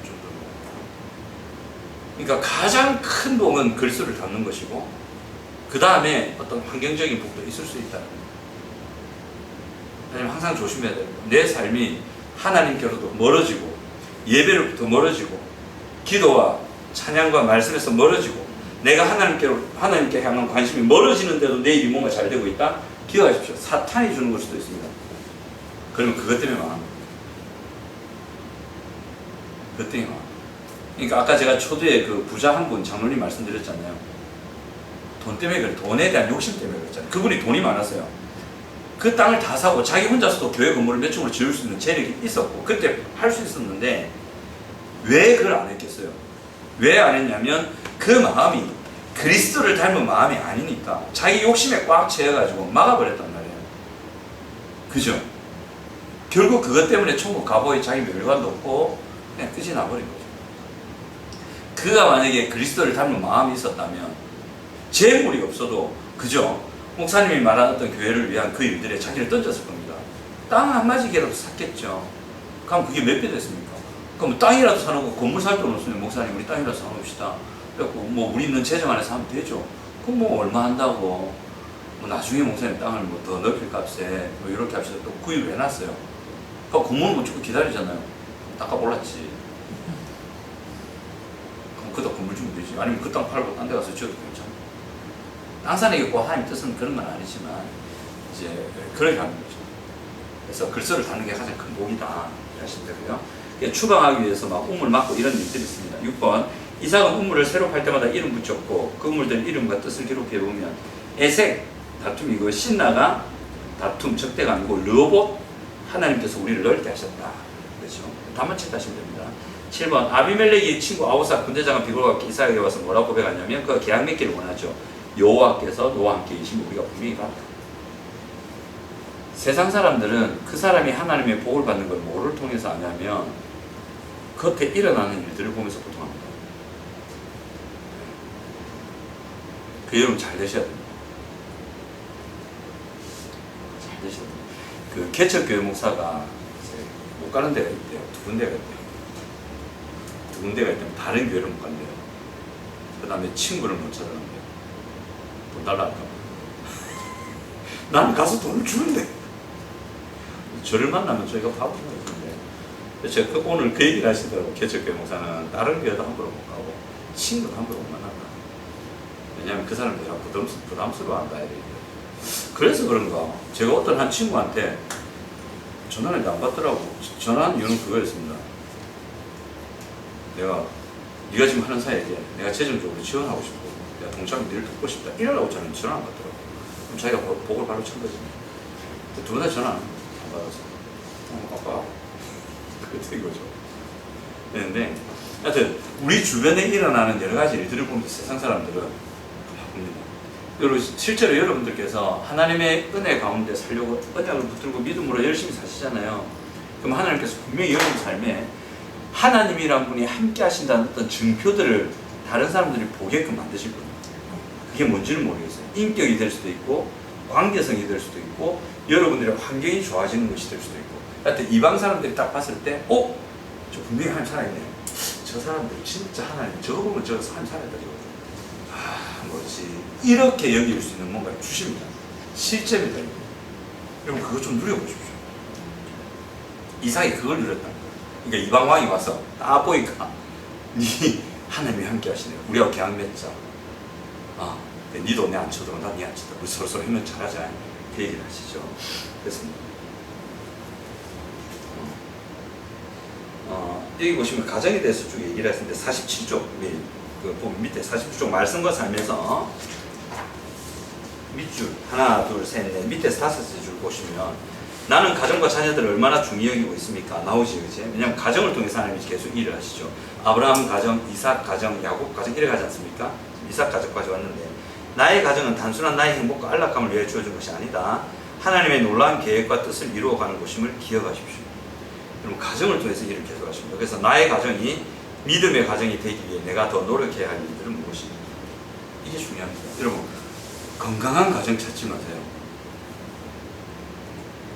그러니까 가장 큰 복은 그리스도를 닮는 것이고, 그 다음에 어떤 환경적인 복도 있을 수 있다는 거예요. 하지만 항상 조심해야 돼요. 내 삶이 하나님께로도 멀어지고, 예배로부터 멀어지고, 기도와 찬양과 말씀에서 멀어지고, 내가 하나님께 향한 관심이 멀어지는데도 내 일이 뭔가 잘 되고 있다? 기억하십시오. 사탄이 주는 걸 수도 있습니다. 그러면 그것 때문에 망합니다. 그것 때문에 망합니다. 그러니까 아까 제가 초두에 그 부자 한 분 장로님 말씀드렸잖아요. 돈 때문에 그래. 돈에 대한 욕심 때문에 그랬잖아요. 그분이 돈이 많았어요. 그 땅을 다 사고 자기 혼자서도 교회 건물을 몇 층으로 지을 수 있는 재력이 있었고 그때 할 수 있었는데 왜 그걸 안 했겠어요? 왜 안 했냐면 그 마음이 그리스도를 닮은 마음이 아니니까 자기 욕심에 꽉 채여가지고 막아버렸단 말이에요. 그죠? 결국 그것 때문에 천국 가보니 자기 멸관도 없고 그냥 끝이 나버린 거죠. 그가 만약에 그리스도를 닮은 마음이 있었다면 재물이 없어도 그죠? 목사님이 말한 어떤 교회를 위한 그 일들에 자기를 던졌을 겁니다. 땅 한 마지개라도 샀겠죠. 그럼 그게 몇 배 됐습니까? 그럼 땅이라도 사놓고 건물 살 돈 없으면 목사님 우리 땅이라도 사놓읍시다. 그래갖고 뭐 우리 있는 재정 안에서 하면 되죠. 그럼 뭐 얼마 한다고 뭐 나중에 목사님 땅을 뭐 더 넓힐 값에 뭐 이렇게 합시다. 또 구입을 해놨어요. 그럼 건물은 뭐 조금 기다리잖아요. 닦아볼랐지. 그럼 그 돈 건물 주면 되지. 아니면 그 땅 팔고 딴 데 가서 지어도 괜찮아. 땅 사는 게 꼭 하나님 뜻은 그런 건 아니지만 이제 그렇게 하는 거죠. 그래서 글서를 다는 게 가장 큰 복이다 하시면 되고요. 추방하기 위해서 막 우물 막고 이런 일들이 있습니다. 6번 이삭은 우물을 새로 팔 때마다 이름 붙였고 그 우물들 이름과 뜻을 기록해 보면 에색 다툼이고 신나가 다툼 적대가 아니고 르호봇 하나님께서 우리를 넓게 하셨다. 그렇죠. 다만 체크하시면 됩니다. 7번 아비멜렉의 친구 아우사 군대장은 비굴과 함께 이삭에게 와서 뭐라고 고백하냐면 그가 계약 맺기를 원하죠. 여호와께서 너와 함께 계시면 우리가 분명히 간다. 세상 사람들은 그 사람이 하나님의 복을 받는 걸 뭐를 통해서 아냐면 겉에 일어나는 일들을 보면서 고통합니다. 그 여러분 잘 되셔야 됩니다. 잘 되셔야 됩니다. 그 개척교회 목사가 못 가는 데가 있대요. 두 군데가 있대요. 두 군데가 있다면 다른 교회를 못 간대요. 그 다음에 친구를 못 찾아간대요. 돈 달라 할까 봐. 나는 가서 돈을 주는데. 저를 만나면 저희가 바보가 있는데. 제가 오늘 그 얘기를 하시더라고요. 개척교회 목사는 다른 교회도 함부로 못 가고 친구도 함부로 못 만난다. 왜냐하면 그 사람들이 부담스러워한다. 그래서 그런가. 제가 어떤 한 친구한테 전화를 안 받더라고. 전화한 이유는 그거였습니다. 내가 네가 지금 하는 사역에 내가 재정적으로 지원하고 싶고 내가 동창이 니를 돕고 싶다. 이러려고 저는 전화 안 받더라고. 그럼 자기가 복을 바로 친 거지. 두 번 다 전화 안 받았어. 아빠. 그렇게 된 거죠. 그런데 하여튼 우리 주변에 일어나는 여러 가지 일들을 보면서 세상 사람들은 바쁩니다. 그리고 실제로 여러분들께서 하나님의 은혜 가운데 살려고 언약을 붙들고 믿음으로 열심히 사시잖아요. 그럼 하나님께서 분명히 여러분 삶에 하나님이란 분이 함께 하신다는 어떤 증표들을 다른 사람들이 보게끔 만드실 겁니다. 그게 뭔지는 모르겠어요. 인격이 될 수도 있고 관계성이 될 수도 있고 여러분들의 환경이 좋아지는 것이 될 수도 있고 하여튼 이방 사람들이 딱 봤을 때 저 분명히 하나님 살아있네요. 저 사람들 진짜 하나님 저거 보면 저 하나님 살아있다 이거. 뭐지 이렇게 여길 수 있는 뭔가를 주십니다. 실제입니다. 여러분 그거 좀 누려보십시오. 이삭이 그걸 누렸다는 거예요. 그러니까 이방 왕이 와서 딱 보니까 니 하나님이 함께 하시네요. 우리하고 계약 맺자. 니도 내 안 쳐도 난 니 안 쳐도 우리 서로 힘을 잘하자. 그 얘기를 하시죠. 그렇습니다. 여기 보시면 가정에 대해서 쭉 얘기를 했는데 47쪽 보면 밑에 47쪽 말씀과 삶에서 밑줄 하나 둘 셋 넷 밑에서 5줄 보시면 나는 가정과 자녀들을 얼마나 중히 여기고 있습니까? 나오지 그치? 왜냐하면 가정을 통해서 하나님이 계속 일을 하시죠. 아브라함 가정, 이삭 가정, 야곱 가정 이래 가지 않습니까? 이삭 가정까지 왔는데 나의 가정은 단순한 나의 행복과 안락감을 위해 주어진 것이 아니다. 하나님의 놀라운 계획과 뜻을 이루어가는 곳임을 기억하십시오. 여러분 가정을 통해서 일을 계속 하십니다. 그래서 나의 가정이 믿음의 가정이 되기 위해 내가 더 노력해야 할 일들은 무엇입니까? 이게 중요합니다. 여러분 건강한 가정 찾지 마세요.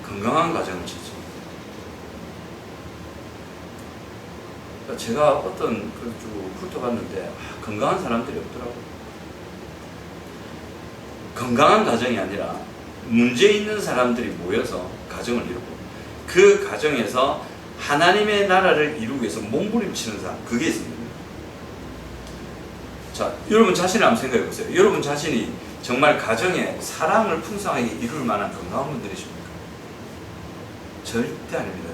건강한 가정을 찾지 마세요. 제가 어떤 그 쭉 훑어봤는데 건강한 사람들이 없더라고요. 건강한 가정이 아니라 문제 있는 사람들이 모여서 가정을 이루고 그 가정에서 하나님의 나라를 이루기 위해서 몸부림치는 사람, 그게 있습니다. 자, 여러분 자신을 한번 생각해 보세요. 여러분 자신이 정말 가정에 사랑을 풍성하게 이룰 만한 건강한 분들이십니까? 절대 아닙니다.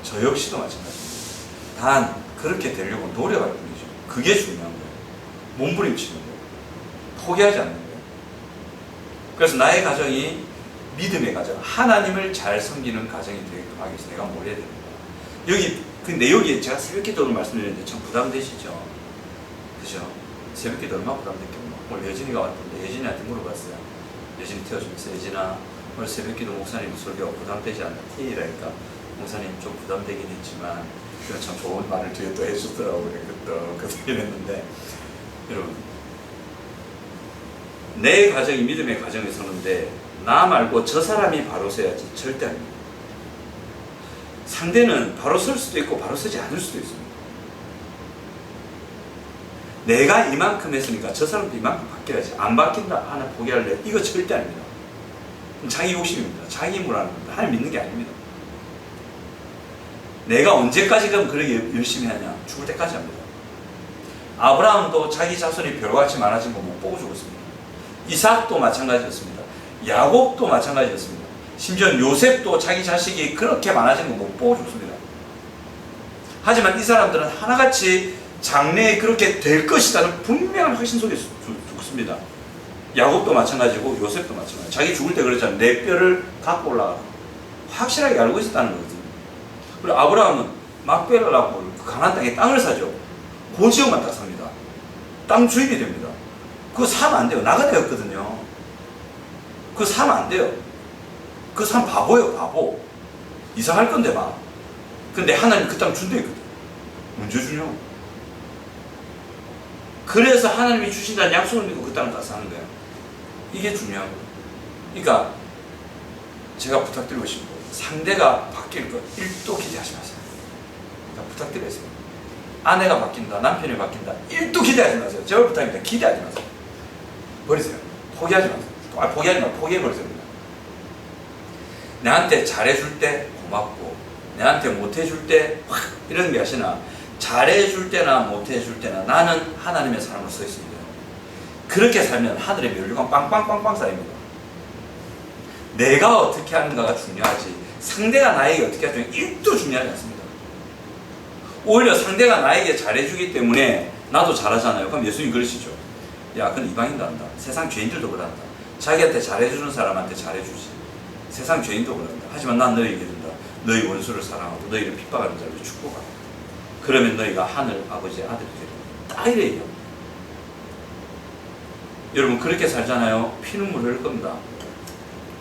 저 역시도 마찬가지입니다. 단 그렇게 되려고 노력할 뿐이죠. 그게 중요한 거예요. 몸부림치는 거예요. 포기하지 않는 거예요. 그래서 나의 가정이 믿음의 가정, 하나님을 잘 섬기는 가정이 되게끔 하기 위해서 내가 뭘 해야 됩니다. 근데 여기 제가 새벽기도를 말씀드렸는데 참 부담되시죠? 그죠? 새벽기도 얼마나 부담됐겠노? 오늘 예진이가 왔던데 예진이한테 물어봤어요. 예진이 태워주면서 예진아 오늘 새벽기도 목사님 설교가 부담되지 않니? 이러니까 목사님 좀 부담되긴 했지만 그건 참 좋은 말을 뒤에 또 해주더라고요. 그때 이랬는데 여러분 내 가정이 믿음의 가정에 서는데 나 말고 저 사람이 바로 서야지 절대 아닙니다. 상대는 바로 설 수도 있고 바로 서지 않을 수도 있습니다. 내가 이만큼 했으니까 저 사람도 이만큼 바뀌어야지. 안 바뀐다 하나 포기할래? 이거 절대 아닙니다. 자기 욕심입니다. 자기 힘으로 하는 겁니다. 하나님 믿는 게 아닙니다. 내가 언제까지 그럼 그렇게 열심히 하냐? 죽을 때까지 합니다. 아브라함도 자기 자손이 별같이 많아진 거 못 보고 죽었습니다. 이삭도 마찬가지였습니다. 야곱도 마찬가지였습니다. 심지어 요셉도 자기 자식이 그렇게 많아진 거 못 보고 죽습니다. 하지만 이 사람들은 하나같이 장래에 그렇게 될 것이라는 분명한 확신 속에 죽습니다. 야곱도 마찬가지고 요셉도 마찬가지고 자기 죽을 때 그랬잖아요. 내 뼈를 갖고 올라가라. 확실하게 알고 있었다는 거거든요. 그리고 아브라함은 막베라라고 가나안 땅에 땅을 사죠. 그 지역만 딱 삽니다. 땅 주인이 됩니다. 그거 사면 안 돼요. 나그네였거든요. 그거 사면 안 돼요. 그거 사면 바보예요. 바보. 이상할 건데 막. 근데 하나님 그 땅 준대 있거든. 언제 주냐? 그래서 하나님이 주신다는 약속을 믿고 그 땅을 다 사는 거예요. 이게 중요한 거예요. 그러니까 제가 부탁드리고 싶은 거예요. 상대가 바뀔 거 1도 기대하지 마세요. 그러니까 부탁드려요. 아내가 바뀐다, 남편이 바뀐다 1도 기대하지 마세요. 제발 부탁입니다. 기대하지 마세요. 버리세요. 포기하지 마세요. 포기하지 말고 포기해버리세요. 내한테 잘해줄 때 고맙고 내한테 못해줄 때 확 이런 게 하시나 잘해줄 때나 못해줄 때나 나는 하나님의 사람으로 서 있습니다. 그렇게 살면 하늘의 면류관 빵빵빵빵 쌓입니다. 내가 어떻게 하는가가 중요하지 상대가 나에게 어떻게 하는가 1도 중요하지 않습니다. 오히려 상대가 나에게 잘해주기 때문에 나도 잘하잖아요. 그럼 예수님 그러시죠. 야, 그건 이방인도 한다. 세상 죄인들도 그런다. 자기한테 잘해주는 사람한테 잘해주지. 세상 죄인도 그런다. 하지만 난 너희에게 준다. 너희 원수를 사랑하고 너희를 핍박하는 자를 축복하라. 그러면 너희가 하늘 아버지의 아들이 되리라. 딱 이래요. 여러분 그렇게 살잖아요. 피눈물 흘릴 겁니다.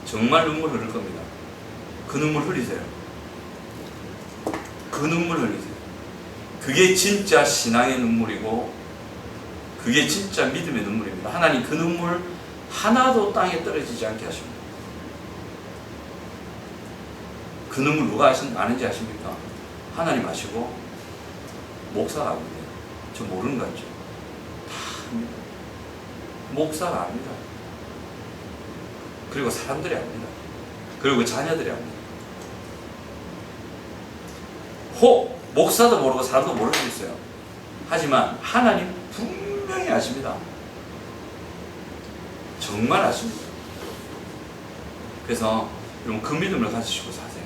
정말 눈물 흘릴 겁니다. 그 눈물 흘리세요. 그 눈물 흘리세요. 그게 진짜 신앙의 눈물이고 그게 진짜 믿음의 눈물입니다. 하나님 그 눈물 하나도 땅에 떨어지지 않게 하십니다. 그 눈물 누가 아는지 아십니까? 하나님 아시고 목사가 압니다. 저 모르는 거 같죠? 다 압니다. 목사가 압니다. 그리고 사람들이 압니다. 그리고 자녀들이 압니다. 목사도 모르고 사람도 모를 수 있어요. 하지만 하나님 분명히 아십니다. 정말 아십니다. 그래서 여러분 그 믿음을 가지시고 사세요.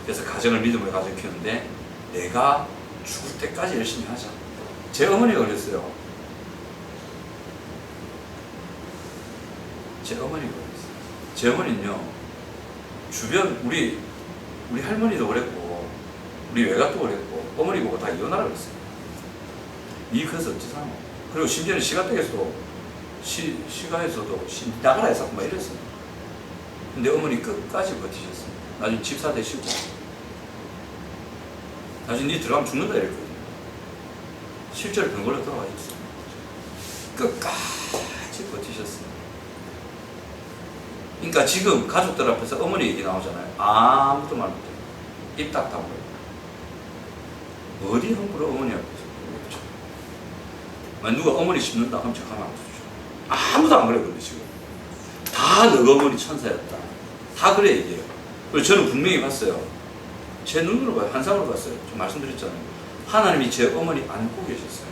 그래서 가정을 믿음으로 가지고 키우는데 내가 죽을 때까지 열심히 하자. 제 어머니가 그랬어요. 제 어머니는요 주변 우리 할머니도 그랬고 우리 외갓도 그랬고 어머니 보고 다 이혼하라 그랬어요. 니 그래서 어찌 사노? 그리고 심지어는 시가댁에서도 시가에서도 나가라 해서 막 이랬어요. 근데 어머니 끝까지 버티셨어요. 나중에 집사 되시고 나중에 니 들어가면 죽는다 이랬거든요. 실제로 병 걸려 돌아가셨어요. 끝까지 버티셨어요. 그러니까 지금 가족들 앞에서 어머니 얘기 나오잖아요. 아무도 말 못해요. 입 딱 다물어요. 어디 함부로 어머니 앞에서 만약 누가 어머니 씹는다 하면 저 가만 안 두죠. 아무도 안 그래요. 근데 지금 다 너가 어머니 천사였다. 다 그래 얘기해요. 그리고 저는 분명히 봤어요. 제 눈으로 봐요. 환상으로 봤어요. 좀 말씀드렸잖아요. 하나님이 제 어머니 안고 계셨어요.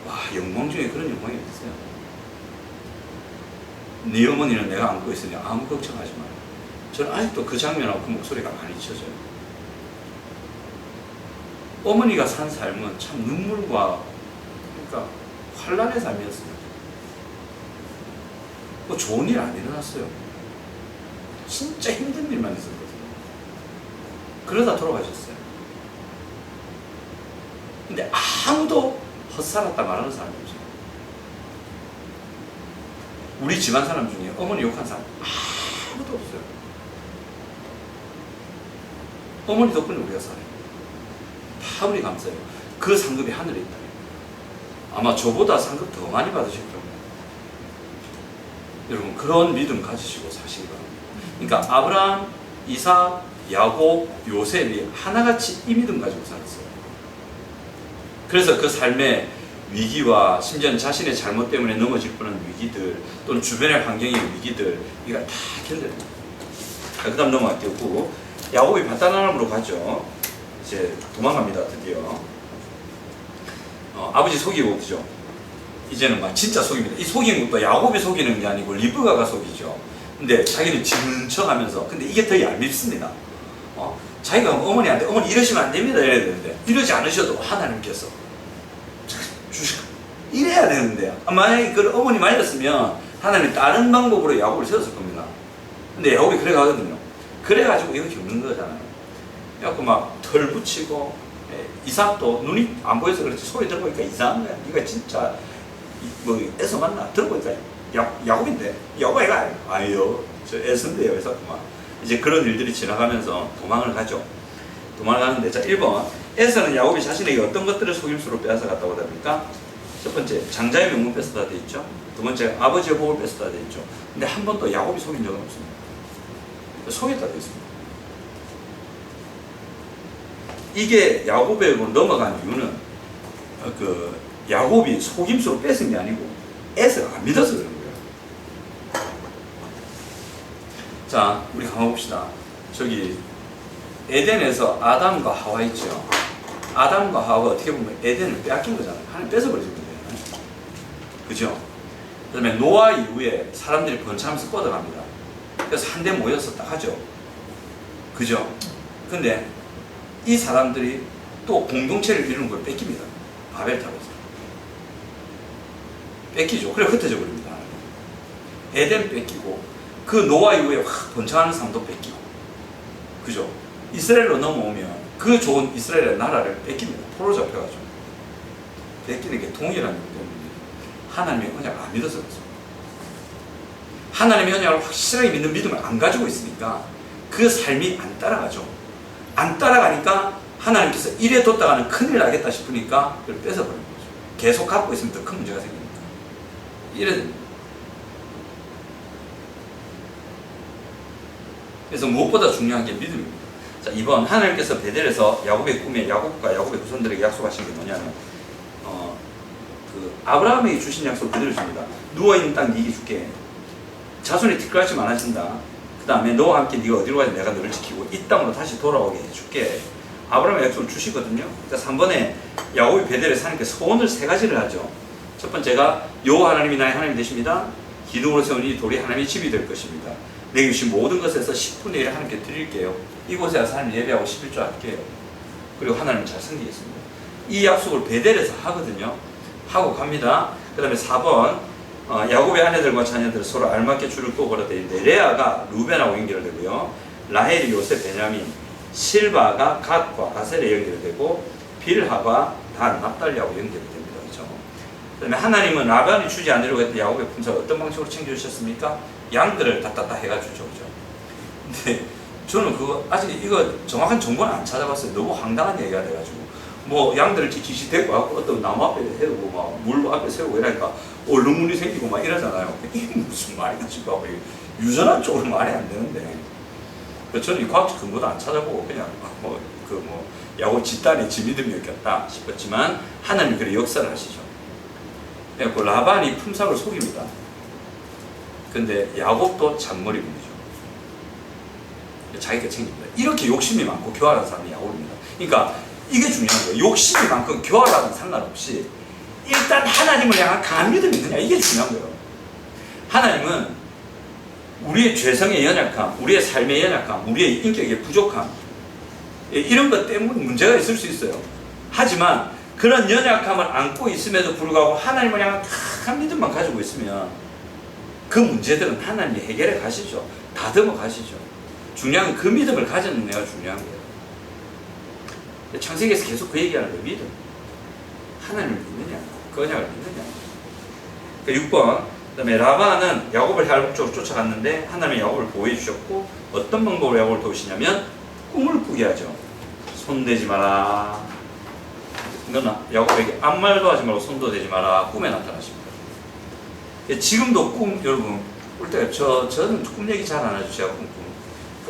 와, 영광 중에 그런 영광이 있어요. 네 어머니는 내가 안고 있으니 아무 걱정하지 마라. 저는 아직도 그 장면하고 그 목소리가 많이 잊혀져요. 어머니가 산 삶은 참 눈물과 그러니까 환란의 삶이었어요. 뭐 좋은 일 안 일어났어요. 진짜 힘든 일만 있었거든요. 그러다 돌아가셨어요. 근데 아무도 헛살았다 말하는 사람이 없어요. 우리 집안 사람 중에 어머니 욕한 사람 아무도 없어요. 어머니 덕분에 우리가 살아요. 다 우리 감사해요. 그 상급이 하늘에 있다. 아마 저보다 상급 더 많이 받으실 겁니다. 여러분 그런 믿음 가지시고 사시기 바랍니다. 그러니까 아브라함, 이삭, 야곱, 요셉이 하나같이 이 믿음 가지고 살았어요. 그래서 그 삶의 위기와 심지어 자신의 잘못 때문에 넘어질 뻔한 위기들 또는 주변의 환경의 위기들 이거 다 견뎌냅니다. 그 다음 넘어갈게요. 야곱이 바다나람으로 가죠. 이제 도망갑니다. 드디어 아버지 속이고 그죠. 이제는 막 진짜 속입니다. 이 속이는 것도 야곱이 속이는 게 아니고 리브가가 속이죠. 근데 자기는 지는 척하면서 근데 이게 더 얄밉습니다. 자기가 어머니한테 어머니 이러시면 안 됩니다 이래야 되는데 이러지 않으셔도 하나님께서 이래야 되는데 만약에 그 어머니 말렸으면 하나님이 다른 방법으로 야곱을 세웠을 겁니다. 근데 야곱이 그래 가거든요. 그래가지고 이거 겪는 거잖아요. 그래갖고 막 털 붙이고 이삭도 눈이 안 보여서 그렇지 소리 들어보니까 이상한 거야. 네가 진짜 뭐 애서 만나 들어보니까 야곱인데 야곱이가 아니요 저 애선데요. 그래서 막 이제 그런 일들이 지나가면서 도망을 가죠. 도망을 가는데 자 1번 에서는 야곱이 자신에게 어떤 것들을 속임수로 빼앗아 갔다고 합니까? 첫 번째 장자의 명분 뺏어다 돼 있죠. 두 번째 아버지의 복을 뺏어다 돼 있죠. 근데 한 번도 야곱이 속인 적은 없습니다. 속였다 돼 있습니다. 이게 야곱에게 넘어간 이유는 그 야곱이 속임수로 뺏은 게 아니고 에서가 안 믿어서 그런 거예요. 자, 우리 가만 봅시다. 저기 에덴에서 아담과 하와 있죠. 아담과 하와가 어떻게 보면 에덴을 빼앗긴 거잖아요. 하나님 뺏어버리신 거예요. 그죠? 그 다음에 노아 이후에 사람들이 번창하면서 뻗어갑니다. 그래서 한데 모여서 딱 하죠. 그죠? 근데 이 사람들이 또 공동체를 이루는 걸 뺏깁니다. 바벨탑에서. 뺏기죠. 그래 흩어져 버립니다. 에덴 뺏기고 그 노아 이후에 확 번창하는 사람도 뺏기고 그죠? 이스라엘로 넘어오면 그 좋은 이스라엘의 나라를 뺏깁니다. 포로 잡혀가지고 뺏기는 게 동일한 이유 때문에 하나님의 언약을 안 믿어서 그렇습니다. 하나님의 언약을 확실하게 믿는 믿음을 안 가지고 있으니까 그 삶이 안 따라가죠. 안 따라가니까 하나님께서 이래 뒀다가는 큰일 나겠다 싶으니까 그걸 뺏어버리는 거죠. 계속 갖고 있으면 더 큰 문제가 생깁니다. 이래 됩니다. 그래서 무엇보다 중요한 게 믿음입니다. 자, 2번 하나님께서 베델에서 야곱의 꿈에 야곱과 야곱의 후손들에게 약속하신 게 뭐냐면 그 아브라함에게 주신 약속을 그대로 줍니다. 누워있는 땅 네게 줄게. 자손이 티끌같이 많아진다. 그 다음에 너와 함께 네가 어디로 가지 내가 너를 지키고 이 땅으로 다시 돌아오게 해줄게. 아브라함의 약속을 주시거든요. 그러니까 3번에 야곱이 베델에서 하나님께 소원을 3가지를 하죠. 첫 번째가 여호와 하나님이 나의 하나님이 되십니다. 기둥으로 세운 이 돌이 하나님의 집이 될 것입니다. 내게 주신 모든 것에서 10분의 1을 하나님께 드릴게요. 이곳에 와서 하나님 예배하고 11조 할게요. 그리고 하나님을 잘 섬기겠습니다. 이 약속을 베델에서 하거든요. 하고 갑니다. 그 다음에 4번 야곱의 아내들과 자녀들은 서로 알맞게 줄을 끄고 되어 있는데 레아가 루벤하고 연결되고요. 라헬이 요셉, 베냐민, 실바가 갓과 아셀에 연결되고 빌하가 단, 납달리하고 연결이 됩니다. 그렇죠? 그 다음에 하나님은 라반이 주지 않으려고 했던 야곱의 품사를 어떤 방식으로 챙겨주셨습니까? 양들을 따따따 해가지고 그죠? 근데 저는 그거 아직 이거 정확한 정보는 안 찾아봤어요. 너무 황당한 얘기가 돼가지고 뭐 양들을 지키시 대고 하고 어떤 나무 앞에 세우고 막 물 앞에 세우고 이러니까 얼룩무늬 생기고 막 이러잖아요. 이게 무슨 말이나 싶고 유전한 쪽으로 말이 안 되는데 저는 이 과학적 근거도 안 찾아보고 그냥 야곱 집단의 지 믿음이었겠다 싶었지만 하나님이 그래 역사를 하시죠. 그래서 라반이 품삯을 속입니다. 근데 야곱도 잔머리 분이죠. 자기가 챙깁니다. 이렇게 욕심이 많고 교활한 사람이 야곱입니다. 그러니까 이게 중요한 거예요. 욕심이 많건 교활하건 상관없이 일단 하나님을 향한 강한 믿음이 있느냐, 이게 중요한 거예요. 하나님은 우리의 죄성의 연약함, 우리의 삶의 연약함, 우리의 인격의 부족함, 이런 것 때문에 문제가 있을 수 있어요. 하지만 그런 연약함을 안고 있음에도 불구하고 하나님을 향한 강한 믿음만 가지고 있으면 그 문제들은 하나님이 해결해 가시죠. 다듬어 가시죠. 중요한 건 그 믿음을 가지는 내가 중요한 거예요. 창세기에서 계속 그 얘기하는 거예요. 믿음. 하나님을 믿느냐, 그 언약을 믿느냐. 그러니까 6번. 그 다음에 라반은 야곱을 혈육적으로 쫓아갔는데 하나님이 야곱을 보호해 주셨고, 어떤 방법으로 야곱을 도우시냐면 꿈을 꾸게 하죠. 손대지 마라. 이건 야곱에게 아무 말도 하지 말고 손도 대지 마라. 꿈에 나타나십니다. 지금도 꿈, 여러분 꿀 때가, 저는 꿈 얘기 잘 안 하죠. 제가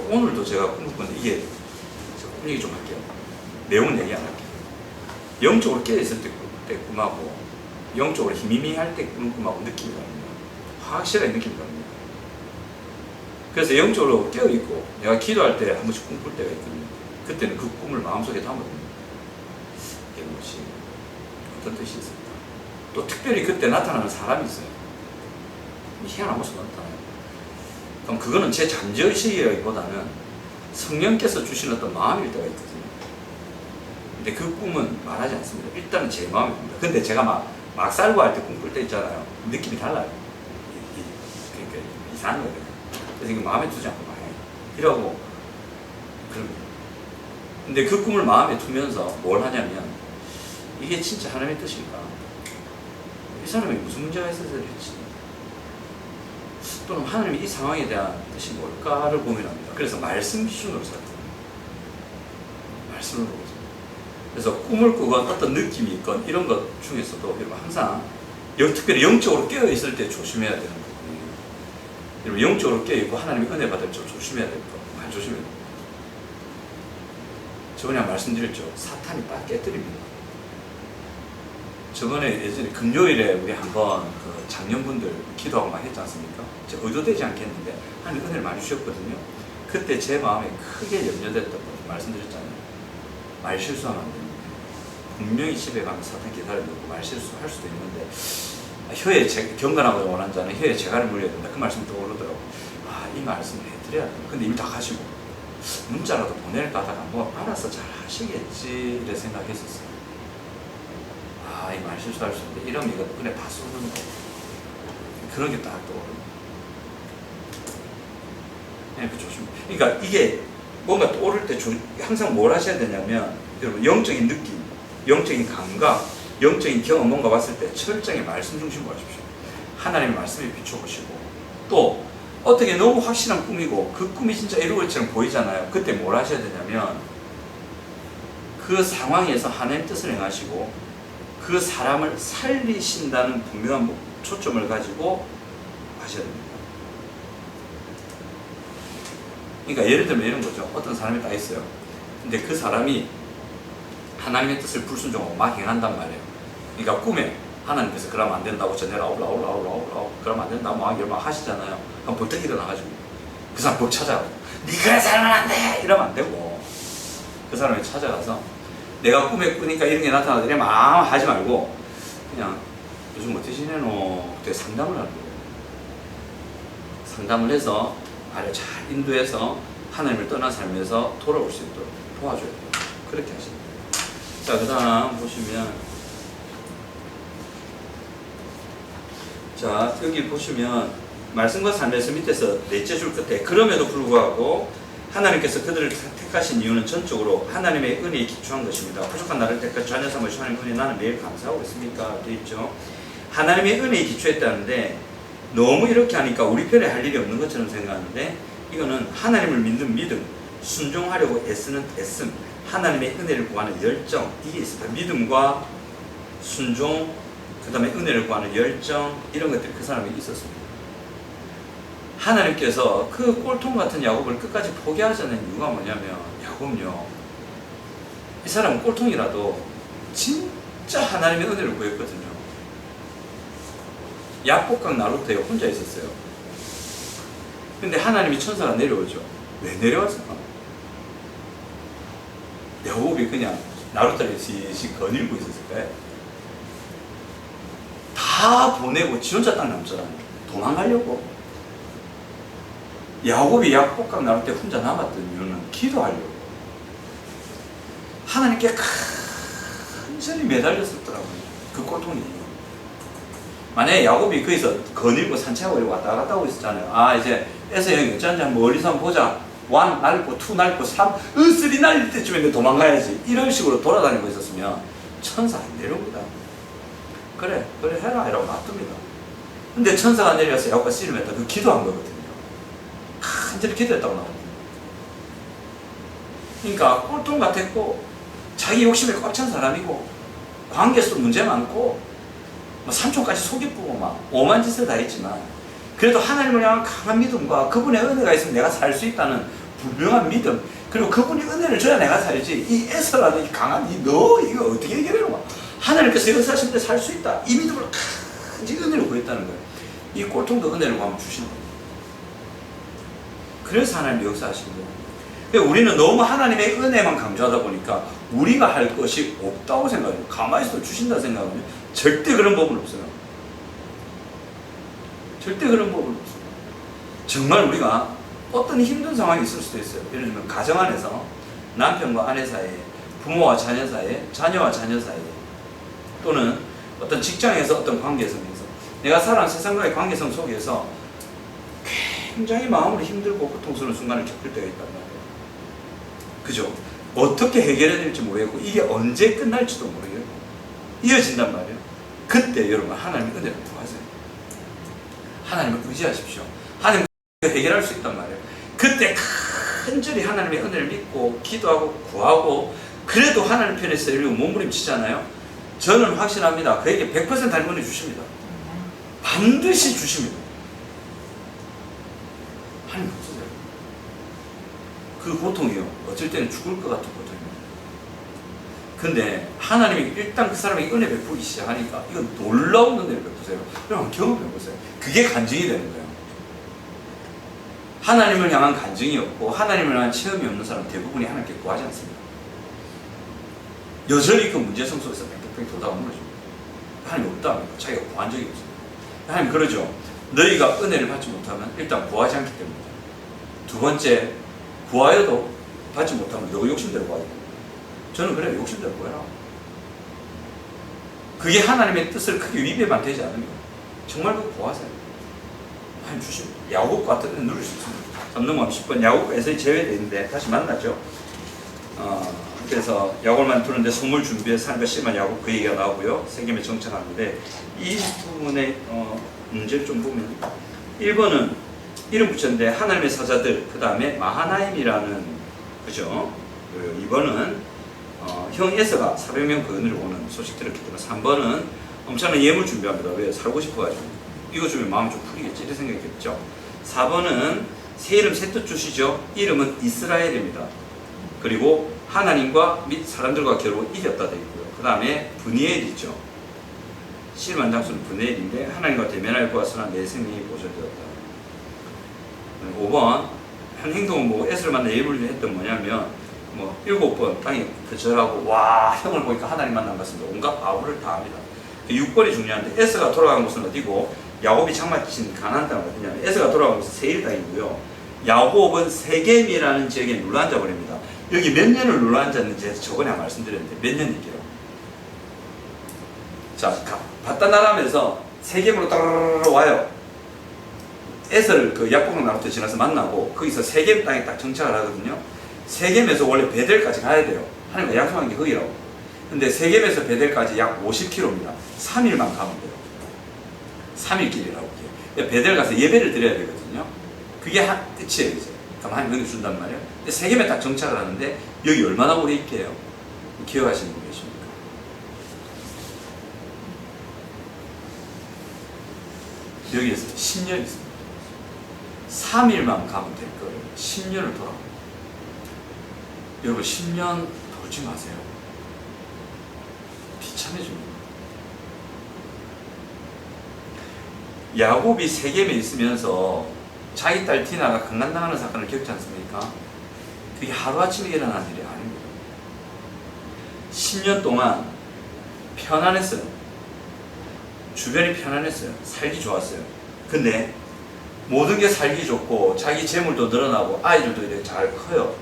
오늘도 제가 꿈을 꿨는데, 이게 꿈 얘기 좀 할게요. 내용은 얘기 안 할게요. 영적으로 깨어있을 때 꿈하고 영적으로 희미미할 때 꾸는 꿈하고 느낌이 다릅니다. 확실하게 느낌이 다릅니다. 그래서 영적으로 깨어있고 내가 기도할 때 한 번씩 꿈 꿀 때가 있거든요. 그때는 그 꿈을 마음속에 담아둡니다. 이게 무엇이 어떤 뜻이 있을까? 또 특별히 그때 나타나는 사람이 있어요. 희한한 모습 나타나요. 그럼 그거는 제 잠재의식이라기보다는 성령께서 주신 어떤 마음일 때가 있거든요. 근데 그 꿈은 말하지 않습니다. 일단은 제 마음입니다. 근데 제가 막 살고 할 때 꿈 꿀 때 있잖아요. 느낌이 달라요. 그러니까 이상한 거예요. 그래서 이거 마음에 두지 않고 막 해요. 이러고 그럽니다. 근데 그 꿈을 마음에 두면서 뭘 하냐면, 이게 진짜 하나님의 뜻일까? 이 사람이 무슨 문제가 있어서 그랬지? 또는 하나님이 이 상황에 대한 뜻이 뭘까를 고민합니다. 그래서 말씀 기준으로 살아요. 말씀을 보고. 그래서 꿈을 꾸건 어떤 느낌이 있건 이런 것 중에서도 여러분 항상 특별히 영적으로 깨어있을 때 조심해야 되는 부분이에요. 여러분 영적으로 깨어있고 하나님의 은혜 받을 때 조심해야 될 거 많이 조심해야 돼요. 저번에 말씀드렸죠. 사탄이 딱 깨뜨립니다. 저번에 예전에 금요일에 우리 한번 그 장년분들 기도하고 막 했지 않습니까? 제가 의도되지 않겠는데 하나님 은혜를 많이 주셨거든요. 그때 제 마음에 크게 염려됐던 거 말씀드렸잖아요. 말 실수하면 안 됩니다. 분명히 집에 가면 사탄 기다려두고 말 실수할 수도 있는데, 혀에 경건하고 원한 자는 혀에 재갈을 물려야 된다. 그 말씀이 떠오르더라고요. 이 말씀을 해드려야 된다. 근데 이미 다 가시고 문자라도 보낼까 하다가 뭐 알아서 잘 하시겠지 이래 생각했었어요. 이 말 실수할 수 있는데 이러면 이거 그냥 다 쏘는 거. 그런 게 딱 떠오르고. 그 조심. 그러니까 이게 뭔가 떠오를 때 항상 뭘 하셔야 되냐면, 여러분 영적인 느낌, 영적인 감각, 영적인 경험 뭔가 봤을 때 철저히 말씀 중심으로 하십시오. 하나님의 말씀에 비춰보시고, 또 어떻게 너무 확실한 꿈이고 그 꿈이 진짜 이루어질 것처럼 보이잖아요. 그때 뭘 하셔야 되냐면, 그 상황에서 하나님의 뜻을 행하시고 그 사람을 살리신다는 분명한 초점을 가지고 하셔야 됩니다. 그러니까 예를 들면 이런 거죠. 어떤 사람이 딱 있어요. 근데 그 사람이 하나님의 뜻을 불순종하고 막 행한단 말이에요. 그러니까 꿈에 하나님께서 그러면 안 된다고 전해라, 올라 그러면 안 된다고 막 하시잖아요. 그럼 벌떡 일어나가지고 그 사람 꼭 찾아가고, 니 그래 살면 안 돼! 이러면 안 되고, 그 사람이 찾아가서 내가 꿈에 꾸니까 이런 게 나타나더니 이러면 하지 말고 그냥 요즘 어떻게 지내노? 그때 상담을 하는 거예요. 상담을 해서 아래 잘 인도해서 하나님을 떠난 삶에서 돌아올 수 있도록 도와줘야 돼요. 그렇게 하시면 돼요. 자, 그 다음 보시면, 자, 여기 보시면 말씀과 삶에서 밑에서 넷째 줄 끝에, 그럼에도 불구하고 하나님께서 그들을 택하신 이유는 전적으로 하나님의 은혜에 기초한 것입니다. 부족한 나를 택하 자녀 삼으신 하나님의 은혜 나는 매일 감사하고 있습니까? 되어 있죠. 하나님의 은혜에 기초했다는데, 너무 이렇게 하니까 우리 편에 할 일이 없는 것처럼 생각하는데, 이거는 하나님을 믿는 믿음, 순종하려고 애쓰는 애씀, 하나님의 은혜를 구하는 열정, 이게 있습니다. 믿음과 순종, 그 다음에 은혜를 구하는 열정, 이런 것들이 그 사람에 있었습니다. 하나님께서 그 꼴통 같은 야곱을 끝까지 포기하지 않는 이유가 뭐냐면, 야곱은요, 이 사람은 꼴통이라도 진짜 하나님의 은혜를 구했거든요. 야복강 나루터에 혼자 있었어요. 근데 하나님이 천사가 내려오죠. 왜 내려왔을까? 야곱이 그냥 나루터를 시시 거닐고 있었을까요? 다 보내고 지 혼자 딱 남잖아요. 도망가려고. 야곱이 약복강 나올 때 혼자 남았던 이유는 기도하려고. 하나님께 간절히 매달렸었더라고요. 그 고통이. 만약에 야곱이 거기서 거닐고 산책하고 왔다 갔다 하고 있었잖아요. 아, 이제 에서 형이 어쩐지 멀리서 한번 보자. 1 날리고 2 날리고 3 3 날릴 때쯤에 도망가야지. 이런 식으로 돌아다니고 있었으면 천사 안 내려옵니다. 그래 해라 이라고 놔둡니다. 근데 천사가 내려서 야곱과 씨름했다. 그 기도한 거거든요. 간절히 기도했다고 나옵니다. 그러니까 꼴통 같았고 자기 욕심에 꽉 찬 사람이고 관계에서도 문제 많고 뭐 삼촌까지 속이쁘고 막 오만 짓을 다 했지만 그래도 하나님을 향한 강한 믿음과 그분의 은혜가 있으면 내가 살 수 있다는 분명한 믿음, 그리고 그분이 은혜를 줘야 내가 살지, 이 에서라는 이 강한 너 이거 어떻게 해결해요? 하나님께서 역사하실 때 살 수 있다, 이 믿음으로 간절히 은혜를 구했다는 거예요. 이 꼴통도 은혜를 구하면 주시는 거예요. 그래서 하나님이 역사하시는 거예요. 우리는 너무 하나님의 은혜만 강조하다 보니까 우리가 할 것이 없다고 생각해요. 가만히 있어도 주신다 생각하면 절대 그런 법은 없어요. 절대 그런 법은 없어요. 정말 우리가 어떤 힘든 상황이 있을 수도 있어요. 예를 들면 가정 안에서 남편과 아내 사이에, 부모와 자녀 사이에, 자녀와 자녀 사이에, 또는 어떤 직장에서 어떤 관계성에서 내가 살아가는 세상과의 관계성 속에서 굉장히 마음으로 힘들고 고통스러운 순간을 겪을 때가 있단 말이에요. 그죠? 어떻게 해결해야 될지 모르겠고 이게 언제 끝날지도 모르겠고 이어진단 말이에요. 그때 여러분 하나님의 은혜를 구하세요. 하나님을 의지하십시오. 하나님 해결할 수 있단 말이에요. 그때 간절히 하나님의 은혜를 믿고 기도하고 구하고 그래도 하나님 편에서 이러고 몸부림치잖아요. 저는 확신합니다. 그에게 100% 할머니 주십니다. 반드시 주십니다. 하나님 없으세요. 그 고통이요. 어쩔 때는 죽을 것 같은 고통입니다. 근데 하나님이 일단 그 사람에게 은혜 베푸기 시작하니까 이건 놀라운 은혜를 베푸세요. 그럼 경험해보세요. 그게 간증이 되는 거예요. 하나님을 향한 간증이 없고 하나님을 향한 체험이 없는 사람 대부분이 하나님께 구하지 않습니다. 여전히 그 문제성 속에서 뺑뺑뺑 돌다가 무너집니다. 하나님 없다 합니다. 자기가 구한 적이 없습니다. 하나님 그러죠. 너희가 은혜를 받지 못하면 일단 구하지 않기 때문이다. 두 번째, 구하여도 받지 못하면 너 욕심대로 구하야 됩니다. 저는 그래요. 욕심대로 구해라. 그게 하나님의 뜻을 크게 위배만 되지 않으면 정말 그거 구하세요. 하나님 주십니다. 야곱 같은 데 누릴 수 있습니다. 3넘어 10번 야곱과 에서의 제외되어 있는데 다시 만나죠. 그래서 야곱만 두는데 선물 준비해서 하는 것이 심한 야곱 그 얘기가 나오고요. 세겜에 정착하는데 이 부분의 문제를 좀 보면 1번은 이름 붙였는데 하나님의 사자들, 그 다음에 마하나임이라는, 그죠? 2번은 형 에서가 400명 거느리고 오는 소식 들었기 때문에 3번은 엄청난 예물 준비합니다. 왜? 살고 싶어가지고. 이거 주면 마음 좀 풀리겠지 이런 생각이겠죠. 4번은 새 이름 새 뜻 주시죠. 이름은 이스라엘입니다. 그리고 하나님과 및 사람들과 겨루고 이겼다 되어 있고요. 그 다음에 브니엘 있죠. 실만 장수는 브니엘인데 하나님과 대면할 것으나 내 생명이 보존되었다. 5번 한 행동은 뭐 에스를 만나 예물을 했던 뭐냐면 7번 땅에 거절하고 와 형을 보니까 하나님 만난 것 같습니다. 온갖 바보를 다 합니다. 6번이 중요한데 에스가 돌아간 곳은 어디고 야곱이 장막친 가나안 땅은 어디냐면 에스가 돌아간 곳은 세일 땅이고요. 야곱은 세겜이라는 지역에 눌러앉아 버립니다. 여기 몇 년을 눌러앉았는지 저번에 말씀드렸는데 몇 년일게요. 자, 바다나람에서 세겜으로 따라라라 와요. 에서를 그 약복강 나루터 지나서 만나고 거기서 세겜 땅에 딱 정착을 하거든요. 세겜에서 원래 베델까지 가야 돼요. 하나님과 약속한 게 거기라고. 근데 세겜에서 베델까지 약 50km입니다. 3일만 가면 돼요. 3일 길이라고. 베델 가서 예배를 드려야 되거든요. 그게 끝이에요, 이제. 그럼 하나님 은혜 준단 말이에요. 근데 세겜에 딱 정착을 하는데 여기 얼마나 오래 있게요? 기억하시는 분 계십니까? 여기에서 10년 있습니다. 3일만 가면 될 거예요. 10년을 돌아옵니다. 여러분 10년 돌지 마세요. 비참해집니다. 야곱이 세겜에 있으면서 자기 딸 디나가 강간당하는 사건을 겪지 않습니까? 그게 하루아침에 일어난 일이 아닙니다. 10년 동안 편안했어요. 주변이 편안했어요. 살기 좋았어요. 근데 모든 게 살기 좋고 자기 재물도 늘어나고 아이들도 이렇게 잘 커요.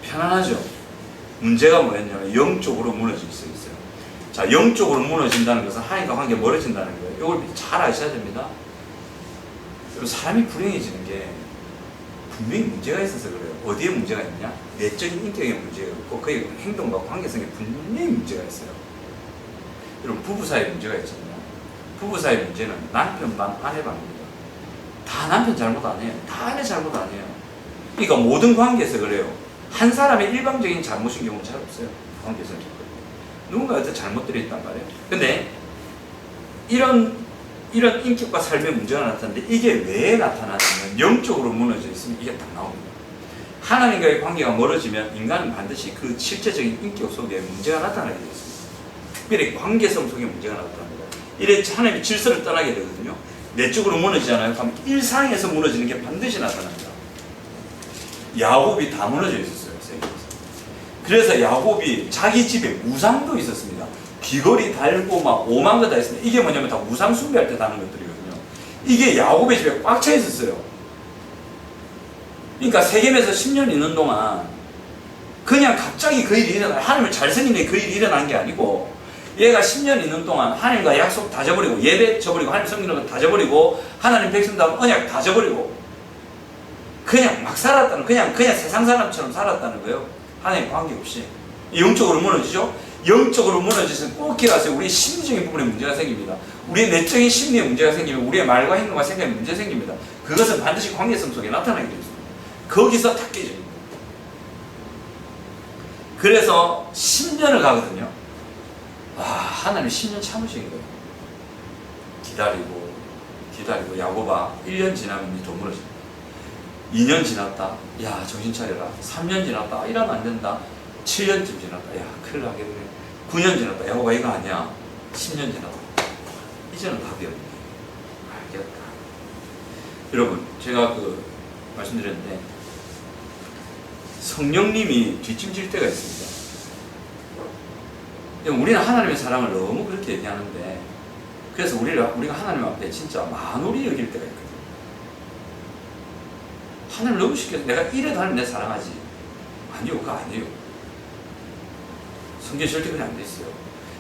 편안하죠. 문제가 뭐였냐면 영적으로 무너질 수 있어요. 자, 영적으로 무너진다는 것은 하나님과 관계 멀어진다는 거예요. 이걸 잘 아셔야 됩니다. 그리고 사람이 불행해지는 게 분명히 문제가 있어서 그래요. 어디에 문제가 있냐? 내적인 인격에 문제가 있고 그의 행동과 관계성에 분명히 문제가 있어요. 여러분, 부부 사이에 문제가 있잖아요. 부부 사이의 문제는 남편 반, 아내 반입니다. 다 남편 잘못 아니에요. 다 아내 잘못 아니에요. 그러니까 모든 관계에서 그래요. 한 사람의 일방적인 잘못인 경우는 잘 없어요. 관계에서 누군가한테 잘못들이 있단 말이에요. 근데 이런 인격과 삶의 문제가 나타나는데 이게 왜 나타나냐면 영적으로 무너져 있으면 이게 딱 나옵니다. 하나님과의 관계가 멀어지면 인간은 반드시 그 실제적인 인격 속에 문제가 나타나게 되어 있습니다. 특별히 관계성 속에 문제가 나타납니다. 이래 하나님의 질서를 떠나게 되거든요. 내적으로 무너지잖아요. 그럼 일상에서 무너지는 게 반드시 나타납니다. 야곱이 다 무너져 있었어요. 세계에서. 그래서 야곱이 자기 집에 우상도 있었습니다. 귀걸이 달고 막 오만 거 다 있습니다. 이게 뭐냐면 다 우상 숭배할 때 다는 것들이거든요. 이게 야곱의 집에 꽉 차 있었어요. 그러니까 세겜에서 10년 있는 동안 그냥 갑자기 그 일이 일어나요. 하나님을 잘 섬기는 그 일이 일어난 게 아니고 얘가 10년 있는 동안 하나님과 약속 다 저버리고 예배 저버리고 하나님 섬기는 거 다 저버리고 하나님 백성다운 언약 다 저버리고 그냥 막 살았다는 그냥 세상 사람처럼 살았다는 거예요. 하나님 관계없이. 영적으로 무너지죠. 영적으로 무너지면 꼭 기억하세요. 우리의 심리적인 부분에 문제가 생깁니다. 우리의 내적인 심리에 문제가 생기면 우리의 말과 행동과 생각에 문제가 생깁니다. 그것은 반드시 관계성 속에 나타나게 되어 있습니다. 거기서 다 깨집니다. 그래서 10년을 가거든요. 하나님 10년 참으신 거예요. 기다리고 야곱아 1년 지나면 네 돈 무너진다. 2년 지났다. 야, 정신 차려라. 3년 지났다. 이러면 안 된다. 7년쯤 지났다. 야, 큰일 나겠네. 9년 지났다. 야곱아 이거 아니야. 10년 지났다. 이제는 답이 없네. 알겠다. 여러분, 제가 말씀드렸는데 성령님이 뒷짐질 때가 있습니다. 우리는 하나님의 사랑을 너무 그렇게 얘기하는데 그래서 우리가 하나님 앞에 진짜 만홀히 여길 때가 있거든요. 하나님 너무 쉽게 내가 이래도 하나님 내 사랑하지. 아니요, 그거 아니에요. 성경 절대 그냥 안 돼 있어요.